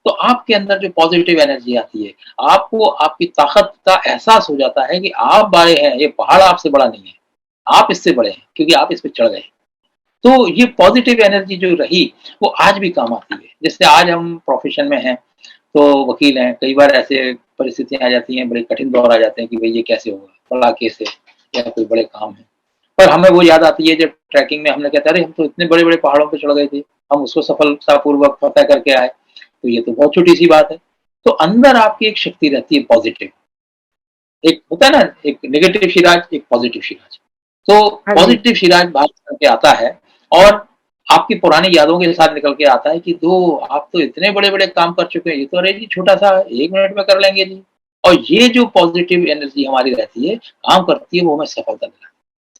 तो आपके अंदर जो पॉजिटिव एनर्जी आती है, आपको आपकी ताकत का एहसास हो जाता है कि आप बड़े हैं, ये पहाड़ आपसे बड़ा नहीं है। आप इससे बड़े हैं क्योंकि आप इस पे चढ़ गए। तो ये पॉजिटिव एनर्जी जो रही, वो आज भी काम आती है। जैसे आज हम प्रोफ़ेशन में हैं, तो वकील हैं, कई बार ऐसे परिस्थितियाँ आ जाती हैं, बड़े कठिन दौर आ जाते हैं कि भई ये कैसे होगा? बड़ा केस है या कोई बड़े काम है। पर हमें वो याद आती है जब ट्रैकिंग में हमने कहते अरे हम तो इतने बड़े बड़े पहाड़ों पे चढ़ गए थे, हम उसको सफलतापूर्वक फतह करके आए, तो ये तो बहुत छोटी सी बात है। तो अंदर आपकी एक शक्ति रहती है पॉजिटिव, एक होता है ना, एक नेगेटिव शिराज, एक पॉजिटिव शिराज। तो हाँ जी। पॉजिटिव शिराज बाहर निकल के आता है और आपकी पुरानी यादों के साथ निकल के आता है कि दो आप तो इतने बड़े बड़े काम कर चुके हैं, ये तो अरे जी छोटा सा 1 मिनट में कर लेंगे जी। और ये जो पॉजिटिव एनर्जी हमारी रहती है, काम करती है, वो हमें सफलता दिलाती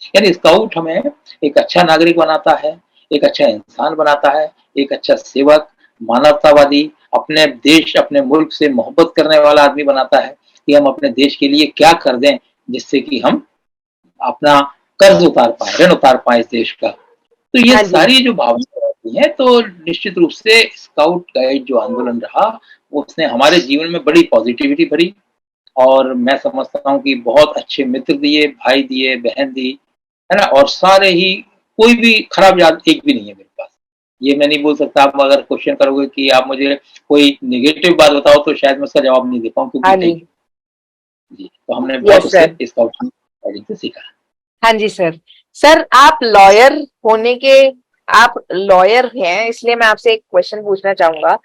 है। यानी स्काउट हमें एक अच्छा नागरिक बनाता है, एक अच्छा इंसान बनाता है, एक अच्छा सेवक, मानवतावादी, अपने देश अपने मुल्क से मोहब्बत करने वाला आदमी बनाता है कि हम अपने देश के लिए क्या कर दें जिससे कि हम अपना कर्ज उतार पाए, ऋण उतार पाए इस देश का। तो ये हाँ जी। सारी जो भावनाएं रहती हैं, तो निश्चित रूप से स्काउट गाइड जो आंदोलन रहा, उसने हमारे जीवन में बड़ी पॉजिटिविटी भरी और मैं समझता हूँ कि बहुत अच्छे मित्र दिए, भाई दिए, बहन दी, है ना? और सारे ही, कोई भी खराब याद एक भी नहीं है मेरे पास। ये मैं नहीं बोल सकता, आप अगर क्वेश्चन करोगे कि आप मुझे कोई नेगेटिव बात बताओ तो शायद मैं उसका जवाब नहीं दे पाऊँ, क्योंकि हाँ है जी। ही। जी, तो हमने बहुत यस उससे सर। स्काउट गाइडिंग से सीखा। हाँ जी सर। सर आप लॉयर होने के, आप लॉयर हैं, इसलिए मैं आपसे एक क्वेश्चन पूछना चाहूंगा।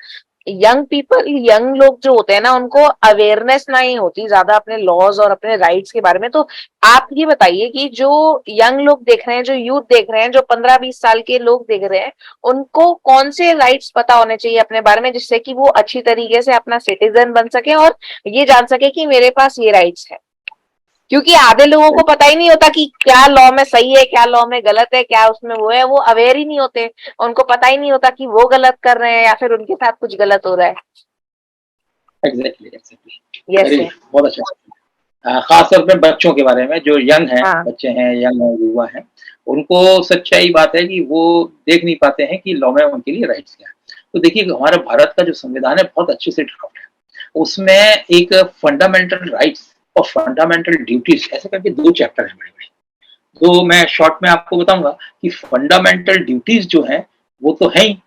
यंग पीपल, यंग लोग जो होते हैं ना, उनको अवेयरनेस नहीं होती ज्यादा अपने लॉज और अपने राइट्स के बारे में। तो आप ये बताइए कि जो यंग लोग देख रहे हैं, जो यूथ देख रहे हैं, जो 15-20 साल के लोग देख रहे हैं, उनको कौन से राइट्स पता होने चाहिए अपने बारे में, जिससे कि वो अच्छी तरीके से अपना सिटीजन बन सके और ये जान सके कि मेरे पास ये राइट्स है। क्योंकि आधे लोगों को पता ही नहीं होता कि क्या लॉ में सही है, क्या लॉ में गलत है, क्या उसमें वो है, वो अवेयर ही नहीं होते। उनको पता ही नहीं होता कि वो गलत कर रहे हैं या फिर उनके साथ कुछ गलत हो रहा है। Exactly, exactly, yes very sir. बहुत अच्छा। खास तौर पे बच्चों के बारे में, जो यंग हैं, हाँ। बच्चे हैं, यंग हैं, युवा हैं, उनको सच्चाई बात है कि वो देख नहीं पाते हैं कि लॉ में उनके लिए राइट्स क्या है। तो देखिए, हमारे भारत का जो संविधान है बहुत अच्छे से ड्राफ्ट है। उसमें एक फंडामेंटल राइट्स और फंडामेंटल ड्यूटीज ऐसे करके 2 चैप्टर हैं बड़े-बड़े। तो मैं शॉर्ट में आपको बताऊंगा कि फंडामेंटल ड्यूटीज जो हैं, वो तो है ही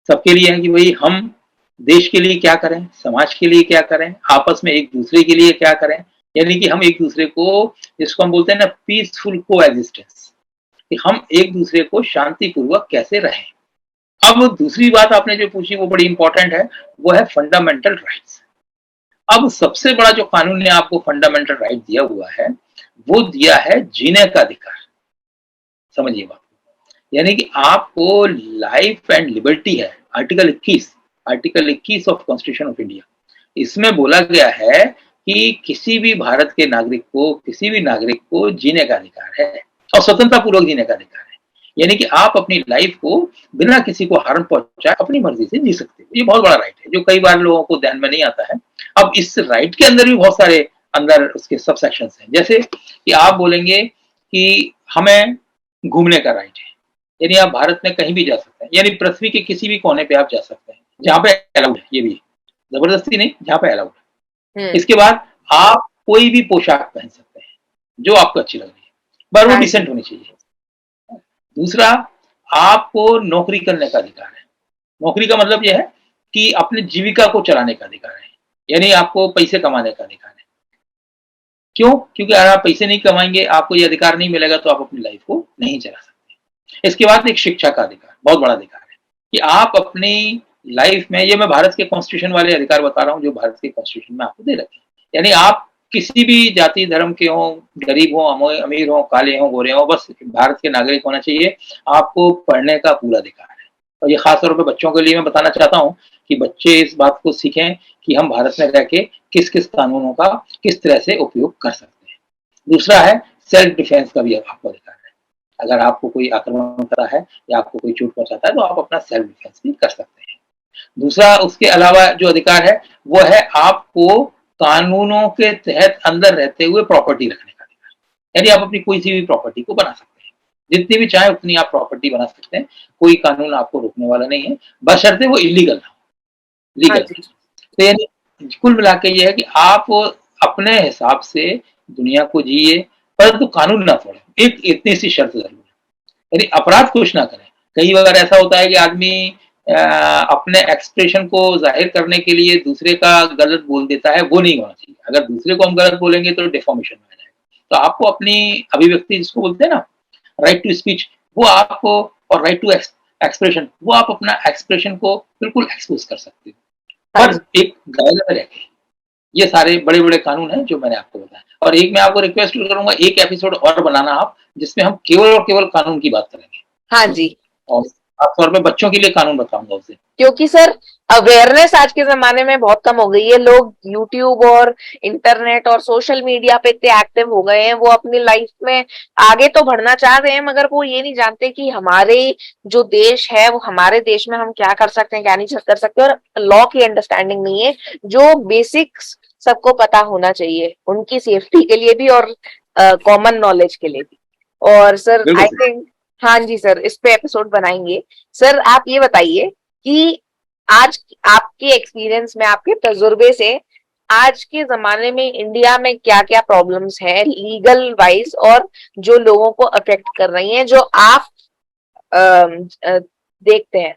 सबके लिए, है कि भाई हम देश के लिए क्या करें, समाज के लिए क्या करें, आपस में एक दूसरे के लिए क्या करें। यानी कि हम एक दूसरे को, जिसको हम बोलते हैं ना, पीसफुल को एग्जिस्टेंस, कि हम एक दूसरे को शांतिपूर्वक कैसे रहें। अब दूसरी बात आपने जो पूछी वो बड़ी इंपॉर्टेंट है, वो है फंडामेंटल राइट्स। अब सबसे बड़ा जो कानून ने आपको फंडामेंटल राइट दिया हुआ है, वो दिया है जीने का अधिकार। समझिए बात, यानी कि आपको लाइफ एंड लिबर्टी है। Article 21 of constitution of India, इसमें बोला गया है कि किसी भी भारत के नागरिक को, किसी भी नागरिक को जीने का अधिकार है और स्वतंत्रता पूर्वक जीने का अधिकार है। यानी कि आप अपनी लाइफ को बिना किसी को हार्म पहुंचाए अपनी मर्जी से जी सकते हो। ये बहुत बड़ा राइट है जो कई बार लोगों को ध्यान में नहीं आता है। अब इस राइट के अंदर भी बहुत सारे अंदर उसके सब सेक्शंस हैं। जैसे कि आप बोलेंगे कि हमें घूमने का राइट है, यानी आप भारत में कहीं भी जा सकते हैं, यानी पृथ्वी के किसी भी कोने पे आप जा सकते हैं जहाँ पे अलाउड है। ये भी जबरदस्ती नहीं, जहाँ पे अलाउड है। हम्म। इसके बाद आप कोई भी पोशाक पहन सकते हैं जो आपको अच्छी लग रही है, पर वो हाँ डिसेंट जी। होनी चाहिए। दूसरा, आपको नौकरी करने का अधिकार है। नौकरी का मतलब यह है कि अपनी जीविका को चलाने का अधिकार है, यानी आपको पैसे कमाने का अधिकार है। क्यों? क्योंकि अगर आप पैसे नहीं कमाएंगे, आपको ये अधिकार नहीं मिलेगा, तो आप अपनी लाइफ को नहीं चला सकते। इसके बाद एक शिक्षा का अधिकार, बहुत बड़ा अधिकार है कि आप अपनी लाइफ में, ये मैं भारत के कॉन्स्टिट्यूशन वाले अधिकार बता रहा हूँ जो भारत के कॉन्स्टिट्यूशन में आपको दे रखे हैं। यानी आप किसी भी जाति धर्म के हों, गरीब हों, अमीर हों, काले हों, गोरे हों, बस भारत के नागरिक होना चाहिए। आपको पढ़ने का पूरा अधिकार है। और ये खास तौर पर बच्चों के लिए मैं बताना चाहता हूँ कि बच्चे इस बात को सीखें कि हम भारत में रह के किस किस कानूनों का किस तरह से उपयोग कर सकते हैं। दूसरा है सेल्फ डिफेंस का भी आपको अधिकार है। अगर आपको कोई आक्रमण करता है या आपको कोई चोट पहुंचाता है, तो आप अपना सेल्फ डिफेंस भी कर सकते हैं। दूसरा, उसके अलावा जो अधिकार है, वो है आपको कानूनों के तहत अंदर रहते हुए प्रॉपर्टी रखने का अधिकार। यानी आप अपनी कोई सी भी प्रॉपर्टी को बना सकते हैं, जितनी भी चाहे उतनी आप प्रॉपर्टी बना सकते हैं। कोई कानून आपको रोकने वाला नहीं है, बशर्ते वो इलीगल ना हो, हाँ लीगल। जी। तो यानी कुल मिला के ये है कि आप अपने हिसाब से दुनिया को जिए, परंतु कानून ना तोड़े। एक इतनी सी शर्त जरूर है, यानी अपराध कुछ ना करें। कई बार ऐसा होता है कि आदमी अपने एक्सप्रेशन को जाहिर करने के लिए दूसरे का गलत बोल देता है, वो नहीं होना चाहिए। अगर दूसरे को हम गलत बोलेंगे तो डिफॉर्मेशन में आ जाएगा। तो आपको अपनी अभिव्यक्ति, जिसको बोलते हैं ना, राइट टू स्पीच वो आपको, और राइट टू एक्सप्रेशन वो आप अपना एक्सप्रेशन को बिल्कुल एक्सपोज कर सकते हो, हाँ पर जी। एक दायरे में रह के। ये सारे बड़े बड़े कानून हैं जो मैंने आपको बताया, और एक मैं आपको रिक्वेस्ट करूंगा, एक एपिसोड और बनाना आप, जिसमें हम केवल और केवल कानून की बात करेंगे, हाँ जी, और खासतौर पे बच्चों के लिए कानून बताऊंगा उसे। क्योंकि सर अवेयरनेस आज के जमाने में बहुत कम हो गई है। लोग यूट्यूब और इंटरनेट और सोशल मीडिया पे इतने एक्टिव हो गए हैं, वो अपनी लाइफ में आगे तो बढ़ना चाह रहे हैं, मगर वो ये नहीं जानते कि हमारे जो देश है वो हमारे देश में हम क्या कर सकते हैं क्या नहीं कर सकते, और लॉ की अंडरस्टैंडिंग नहीं है जो बेसिक्स सबको पता होना चाहिए उनकी सेफ्टी के लिए भी और कॉमन नॉलेज के लिए भी। और सर बिल्कुल आई सही। थिंक हाँ जी सर, इस पे एपिसोड बनाएंगे। सर आप ये बताइए कि आज आपके एक्सपीरियंस में, आपके तजुर्बे से, आज के जमाने में इंडिया में क्या क्या प्रॉब्लम्स है लीगल वाइज और जो लोगों को अफेक्ट कर रही हैं, जो आप देखते हैं।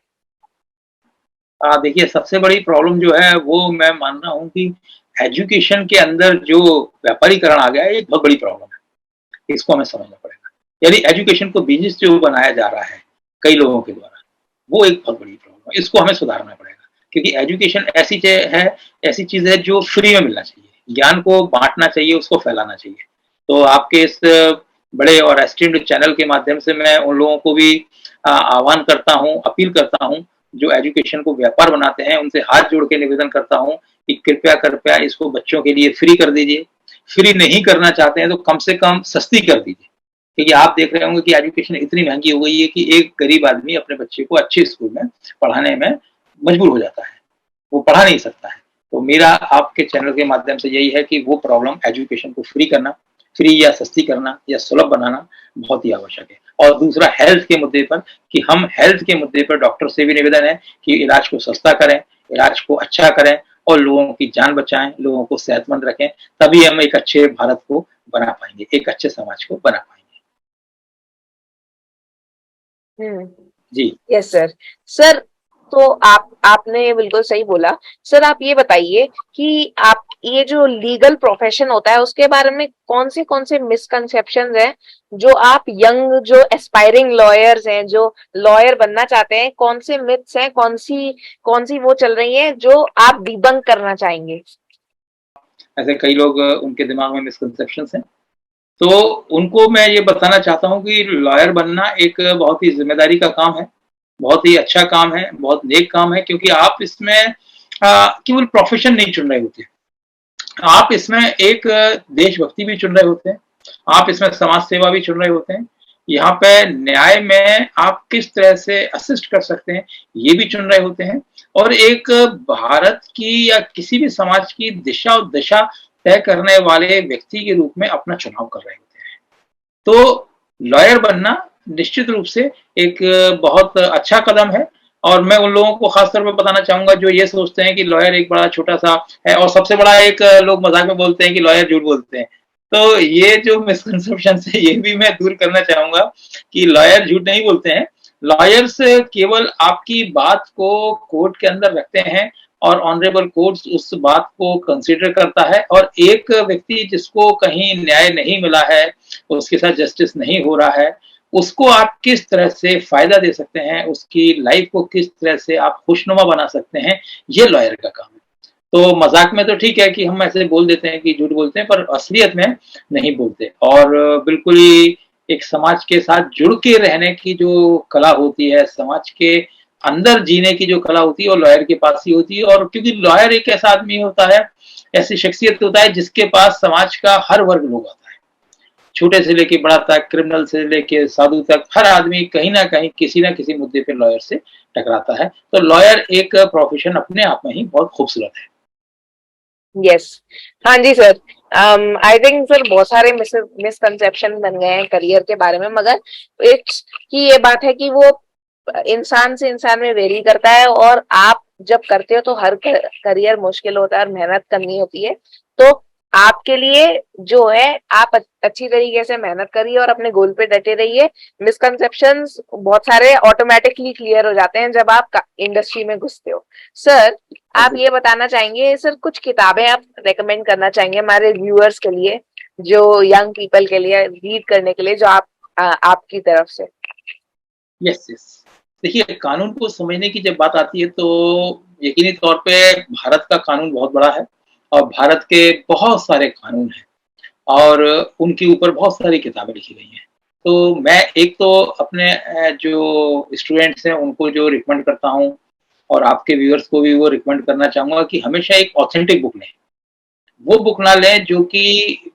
देखिए, सबसे बड़ी प्रॉब्लम जो है वो मैं मान रहा हूँ कि एजुकेशन के अंदर जो व्यापारीकरण आ गया है, ये बहुत बड़ी प्रॉब्लम है। इसको हमें समझना पड़ेगा। यानी एजुकेशन को बिज़नेस जो बनाया जा रहा है कई लोगों के द्वारा, वो एक बहुत बड़ी प्रॉब्लम है। इसको हमें सुधारना पड़ेगा, क्योंकि एजुकेशन ऐसी चीज़ है जो फ्री में मिलना चाहिए। ज्ञान को बाँटना चाहिए, उसको फैलाना चाहिए। तो आपके इस बड़े और एस्टीम्ड चैनल के माध्यम से मैं उन लोगों को भी आह्वान करता हूँ, अपील करता हूँ, जो एजुकेशन को व्यापार बनाते हैं, उनसे हाथ जोड़ के निवेदन करता हूँ कि कृपया इसको बच्चों के लिए फ्री कर दीजिए। फ्री नहीं करना चाहते हैं तो कम से कम सस्ती कर दीजिए, क्योंकि आप देख रहे होंगे कि एजुकेशन इतनी महंगी हो गई है कि एक गरीब आदमी अपने बच्चे को अच्छे स्कूल में पढ़ाने में मजबूर हो जाता है, वो पढ़ा नहीं सकता है। तो मेरा आपके चैनल के माध्यम से यही है कि वो प्रॉब्लम, एजुकेशन को फ्री करना, फ्री या सस्ती करना या सुलभ बनाना बहुत ही आवश्यक है। और दूसरा हेल्थ के मुद्दे पर, कि हम हेल्थ के मुद्दे पर डॉक्टर से भी निवेदन है कि इलाज को सस्ता करें, इलाज को अच्छा करें और लोगों की जान बचाएं, लोगों को सेहतमंद रखें। तभी हम एक अच्छे भारत को बना पाएंगे, एक अच्छे समाज को बना पाएंगे। जी। Yes sir. सर तो आपने बिल्कुल सही बोला। सर आप ये बताइए कि आप ये जो लीगल प्रोफेशन होता है उसके बारे में कौन से मिसकंसेप्शंस हैं जो आप यंग जो एस्पायरिंग लॉयर्स हैं, जो लॉयर बनना चाहते हैं, कौन से मिथ्स हैं, कौन सी वो चल रही हैं जो आप डिबंक करना चाहेंगे। ऐसे कई लोग, उनके दिमाग में मिसकंसेप्शंस हैं, तो उनको मैं ये बताना चाहता हूँ कि लॉयर बनना एक बहुत ही ज़िम्मेदारी का काम है, बहुत ही अच्छा काम है, बहुत नेक काम है, क्योंकि आप इसमें केवल प्रोफ़ेशन नहीं चुन रहे होते, आप इसमें एक देशभक्ति भी चुन रहे होते हैं, आप इसमें समाज सेवा भी चुन रहे होते हैं। यहाँ पे न्याय में आप किस तरह से असिस्ट कर सकते हैं, ये भी चुन रहे होते हैं, और एक भारत की या किसी भी समाज की दिशा और दशा तय करने वाले व्यक्ति के रूप में अपना चुनाव कर रहे होते हैं। तो लॉयर बनना निश्चित रूप से एक बहुत अच्छा कदम है, और मैं उन लोगों को खास तौर पे बताना चाहूँगा जो ये सोचते हैं कि लॉयर एक बड़ा छोटा-सा है, और सबसे बड़ा एक लोग मज़ाक में बोलते हैं कि लॉयर झूठ बोलते हैं। तो ये जो मिसकंसेप्शंस है, ये भी मैं दूर करना चाहूँगा कि लॉयर झूठ नहीं बोलते हैं। लॉयर्स केवल आपकी बात को कोर्ट के अंदर रखते हैं, और ऑनरेबल कोर्ट्स उस बात को कंसीडर करता है, और एक व्यक्ति जिसको कहीं न्याय नहीं मिला है, उसके साथ जस्टिस नहीं हो रहा है, उसको आप किस तरह से फ़ायदा दे सकते हैं, उसकी लाइफ़ को किस तरह से आप खुशनुमा बना सकते हैं, ये लॉयर का काम है। तो मज़ाक में तो ठीक है कि हम ऐसे बोल देते हैं कि झूठ बोलते हैं, पर असलियत में नहीं बोलते, और बिल्कुल ही एक समाज के साथ जुड़ के रहने की जो कला होती है, समाज के अंदर जीने की जो कला होती है, वो लॉयर के पास ही होती है। और क्योंकि लॉयर एक ऐसा आदमी होता है, ऐसी शख्सियत होता है जिसके पास समाज का हर वर्ग लोग आता है। छोटे से लेके बड़ा तक, क्रिमिनल से लेके साधु तक, हर आदमी कहीं न कहीं किसी न किसी मुद्दे पे लॉयर से टकराता है। तो लॉयर एक प्रोफ़ेशन अपने आप में ही बहुत खूबसूरत है। यस। हाँ जी सर। आई थिंक सर बहुत सारे मिसकंसेप्शन बन गए हैं करियर के बारे में, मगर एक की ये बात है कि वो इंसान से इंसान में वेरी करता है, और आप जब करते हो तो हर करियर मुश्किल होता है और मेहनत करनी होती है। तो आपके लिए जो है, आप अच्छी तरीके से मेहनत करिए और अपने गोल पे डटे रहिए। मिसकंसेप्शंस बहुत सारे ऑटोमेटिकली क्लियर हो जाते हैं जब आप इंडस्ट्री में घुसते हो। सर आप ये बताना चाहेंगे सर, कुछ किताबें आप रेकमेंड करना चाहेंगे हमारे व्यूअर्स के लिए, जो यंग पीपल के लिए रीड करने के लिए, जो आप आपकी तरफ से? यस यस, देखिए कानून को समझने की जब बात आती है तो यकीनी तौर पे भारत का कानून बहुत बड़ा है और भारत के बहुत सारे कानून हैं और उनके ऊपर बहुत सारी किताबें लिखी गई हैं। तो मैं एक तो अपने जो स्टूडेंट्स हैं उनको जो रिकमेंड करता हूँ और आपके व्यूअर्स को भी वो रिकमेंड करना चाहूँगा कि हमेशा एक ऑथेंटिक बुक लें। वो बुक ना लें जो कि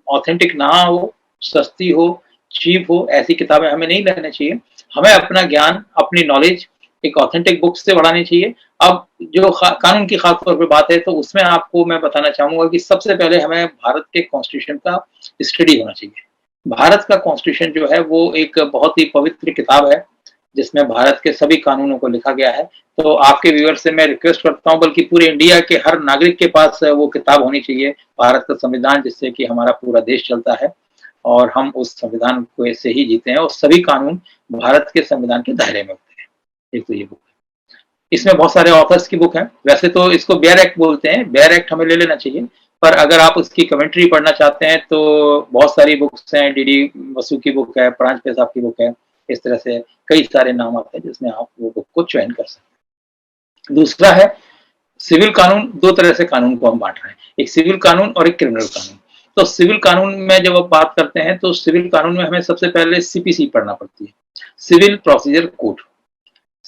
ऑथेंटिक ना हो, सस्ती हो, चीप हो, ऐसी किताबें हमें नहीं लेनी चाहिए। हमें अपना ज्ञान, अपनी नॉलेज एक ऑथेंटिक बुक से बढ़ानी चाहिए। अब जो कानून की खास तौर पे बात है तो उसमें आपको मैं बताना चाहूँगा कि सबसे पहले हमें भारत के कॉन्स्टिट्यूशन का स्टडी होना चाहिए। भारत का कॉन्स्टिट्यूशन जो है वो एक बहुत ही पवित्र किताब है, जिसमें भारत के सभी कानूनों को लिखा गया है। तो आपके व्यूअर्स से मैं रिक्वेस्ट करता हूँ बल्कि पूरे इंडिया के हर नागरिक के पास वो किताब होनी चाहिए, भारत का संविधान, जिससे कि हमारा पूरा देश चलता है और हम उस संविधान को से ही जीते हैं और सभी कानून भारत के संविधान के दायरे में होते हैं। एक तो ये बुक है। इसमें बहुत सारे ऑथर्स की बुक है। वैसे तो इसको बेयर एक्ट बोलते हैं, बेयर एक्ट हमें ले लेना चाहिए, पर अगर आप उसकी कमेंट्री पढ़ना चाहते हैं तो बहुत सारी बुक्स हैं। डी वसु की बुक है, प्रांजपे साहब की बुक है, इस तरह से कई सारे नाम आते हैं जिसमें आप वो बुक को चयन कर सकते हैं। दूसरा है सिविल कानून। दो तरह से कानून को हम बांट रहे हैं, एक सिविल कानून और एक क्रिमिनल कानून। तो सिविल कानून में जब आप बात करते हैं तो सिविल कानून में हमें सबसे पहले सीपीसी पढ़ना पड़ती है, civil procedure code.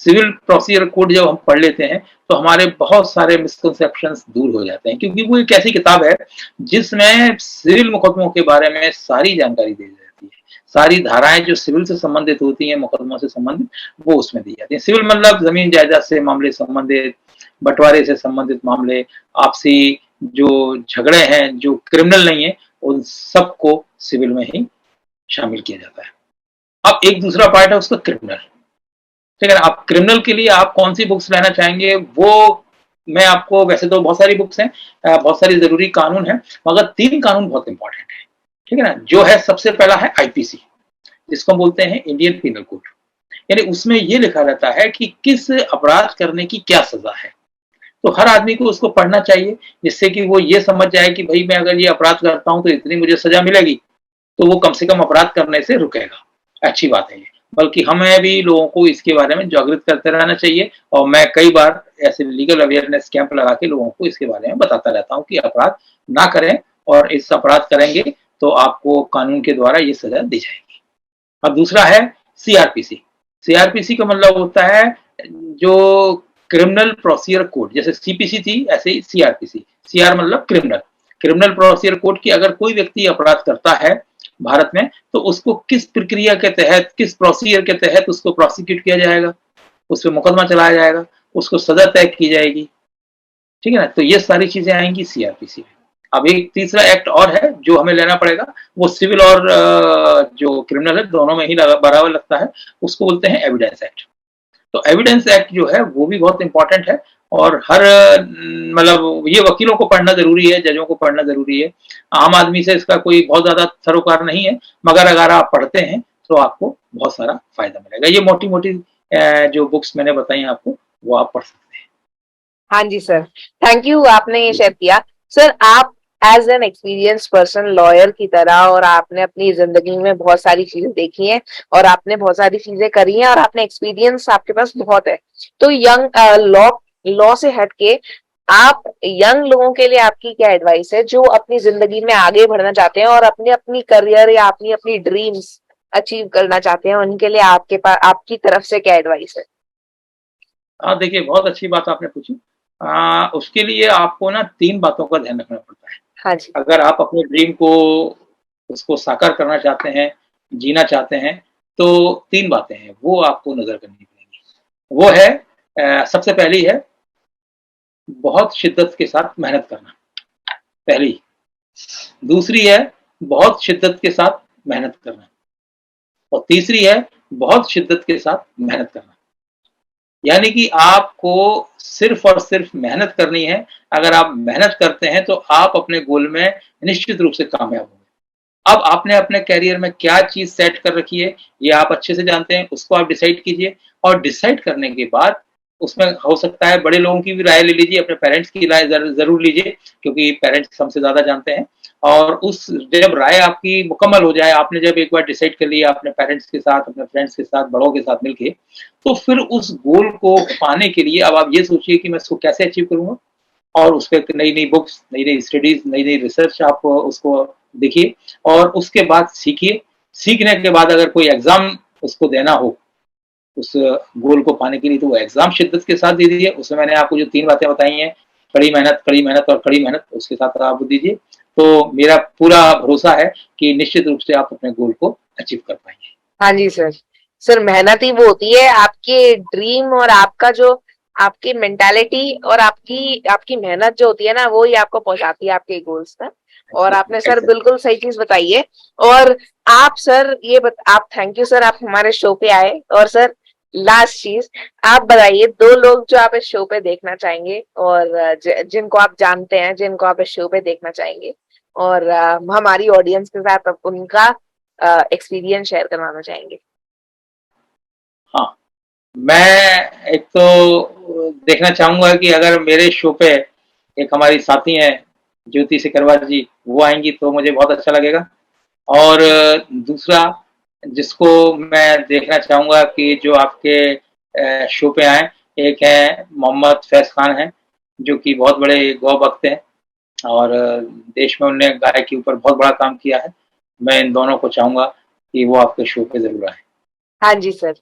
Civil procedure code जब हम पढ़ लेते हैं तो हमारे बहुत सारे मिसकंसेप्शंस दूर हो जाते हैं, क्योंकि वो एक ऐसी किताब है जिसमें सिविल मुकदमों के बारे में सारी जानकारी दी जाती है। सारी धाराएं जो सिविल से संबंधित होती हैं, मुकदमों से संबंधित, वो उसमें दी जाती है। सिविल मतलब जमीन जायदाद से मामले संबंधित, बंटवारे से संबंधित मामले, आपसी जो झगड़े हैं जो क्रिमिनल नहीं है, उन सबको सिविल में ही शामिल किया जाता है। अब एक दूसरा पार्ट है उसका क्रिमिनल। ठीक है ना। आप क्रिमिनल के लिए आप कौन सी बुक्स लेना चाहेंगे वो मैं आपको, वैसे तो बहुत सारी बुक्स हैं, बहुत सारी जरूरी कानून है, मगर 3 कानून बहुत इंपॉर्टेंट है। ठीक है ना। जो है सबसे पहला है आईपीसी, जिसको बोलते हैं इंडियन पीनल कोड। यानी उसमें ये लिखा रहता है कि किस अपराध करने की क्या सजा है। तो हर आदमी को उसको पढ़ना चाहिए, जिससे कि वो ये समझ जाए कि भाई मैं अगर ये अपराध करता हूं तो इतनी मुझे सजा मिलेगी, तो वो कम से कम अपराध करने से रुकेगा। अच्छी बात है ये। बल्कि हमें भी लोगों को इसके बारे में जागृत करते रहना चाहिए और मैं कई बार ऐसे लीगल अवेयरनेस कैंप लगा के लोगों को इसके बारे में बताता रहता हूँ कि अपराध ना करें, और इस अपराध करेंगे तो आपको कानून के द्वारा ये सजा दी जाएगी। अब दूसरा है सीआरपीसी। सीआरपीसी का मतलब होता है जो क्रिमिनल प्रोसीजर कोड, जैसे सीपीसी थी ऐसे ही सीआरपीसी। सीआर मतलब क्रिमिनल, क्रिमिनल प्रोसीजर कोड की अगर कोई व्यक्ति अपराध करता है भारत में तो उसको किस प्रक्रिया के तहत, किस प्रोसीजर के तहत उसको प्रोसिक्यूट किया जाएगा, उस पर मुकदमा चलाया जाएगा, उसको सजा तय की जाएगी। ठीक है ना। तो ये सारी चीजें आएंगी सीआरपीसी में। अब एक तीसरा एक्ट और है जो हमें लेना पड़ेगा, वो सिविल और जो क्रिमिनल है दोनों में ही बराबर लगता है, उसको बोलते हैं एविडेंस एक्ट। तो एविडेंस एक्ट जो है वो भी बहुत इंपॉर्टेंट है और हर मतलब ये वकीलों को पढ़ना जरूरी है, जजों को पढ़ना जरूरी है। आम आदमी से इसका कोई बहुत ज्यादा सरोकार नहीं है, मगर अगर आप पढ़ते हैं तो आपको बहुत सारा फायदा मिलेगा। ये मोटी मोटी जो बुक्स मैंने बताई आपको वो आप पढ़ सकते हैं। हाँ जी सर, थैंक यू, आपने ये शेयर किया। सर आप as an experience person lawyer की तरह, और आपने अपनी जिंदगी में बहुत सारी चीजें देखी हैं और आपने बहुत सारी चीजें करी हैं और आपने एक्सपीरियंस आपके पास बहुत है, तो यंग लॉ से हटके आप यंग लोगों के लिए आपकी क्या एडवाइस है जो अपनी जिंदगी में आगे बढ़ना चाहते हैं और अपने अपनी करियर या अपनी अपनी ड्रीम्स अचीव करना चाहते हैं, उनके लिए आपके पास आपकी तरफ से क्या एडवाइस है? हाँ देखिए, बहुत अच्छी बात आपने पूछी। उसके लिए आपको ना 3 बातों का ध्यान रखना पड़ता है। हाँ जी। अगर आप अपने ड्रीम को उसको साकार करना चाहते हैं, जीना चाहते हैं, तो 3 बातें हैं वो आपको नजर करनी पड़ेंगी। वो है सबसे पहली है बहुत शिद्दत के साथ मेहनत करना, पहली। दूसरी है बहुत शिद्दत के साथ मेहनत करना, और तीसरी है बहुत शिद्दत के साथ मेहनत करना। यानी कि आपको सिर्फ और सिर्फ मेहनत करनी है। अगर आप मेहनत करते हैं तो आप अपने गोल में निश्चित रूप से कामयाब होंगे। अब आपने अपने करियर में क्या चीज सेट कर रखी है ये आप अच्छे से जानते हैं, उसको आप डिसाइड कीजिए, और डिसाइड करने के बाद उसमें हो सकता है बड़े लोगों की भी राय ले लीजिए, अपने पेरेंट्स की राय जरूर लीजिए, क्योंकि पेरेंट्स हमसे ज्यादा जानते हैं। और उस जब राय आपकी मुकम्मल हो जाए, आपने जब एक बार डिसाइड कर लिया अपने पेरेंट्स के साथ, अपने फ्रेंड्स के साथ, बड़ों के साथ मिलके, तो फिर उस गोल को पाने के लिए अब आप ये सोचिए कि मैं इसको कैसे अचीव करूँगा, और उस पे नई-नई बुक्स, नई-नई स्टडीज़, नई-नई रिसर्च आप उसको देखिए और उसके बाद सीखिए। सीखने के बाद अगर कोई एग्ज़ाम उसको देना हो, उस गोल को पाने के लिए, तो वो एग्ज़ाम शिद्दत के साथ दे दीजिए। उसमें मैंने आपको जो 3 बातें बताई हैं, कड़ी मेहनत और कड़ी मेहनत, उसके साथ आप दीजिए। तो मेरा पूरा भरोसा है कि निश्चित रूप से आप अपने गोल को अचीव कर पाएँगे। हाँ जी सर। सर मेहनत ही वो होती है आपके ड्रीम और आपका जो आपकी मेंटालिटी और आपकी आपकी मेहनत जो होती है ना, वो ही आपको पहुंचाती है आपके गोल्स तक। और आपने सर बिल्कुल सही चीज बताई है। और आप सर आप थैंक यू सर, आप हमारे शो पे आए। और सर लास्ट चीज आप बताइए, 2 लोग जो आप इस शो पे देखना चाहेंगे और जिनको आप जानते हैं, जिनको आप इस शो पे देखना चाहेंगे और हमारी ऑडियंस के साथ आप उनका एक्सपीरियंस शेयर करवाना चाहेंगे। हाँ, मैं एक तो देखना चाहूँगा कि अगर मेरे शो पे एक हमारी साथी हैं, ज्योति सिकरवार जी, वो आएँगी तो मुझे बहुत अच्छा लगेगा। और दूसरा जिसको मैं देखना चाहूँगा कि जो आपके शो पे आएँ, एक है मोहम्मद फैज़ खान हैं, जो कि बहुत बड़े गौ भक्त हैं और देश में उन्होंने गाय के ऊपर बहुत बड़ा काम किया है। मैं इन दोनों को चाहूँगा कि वो आपके शो पे ज़रूर आएँ। हाँ जी सर।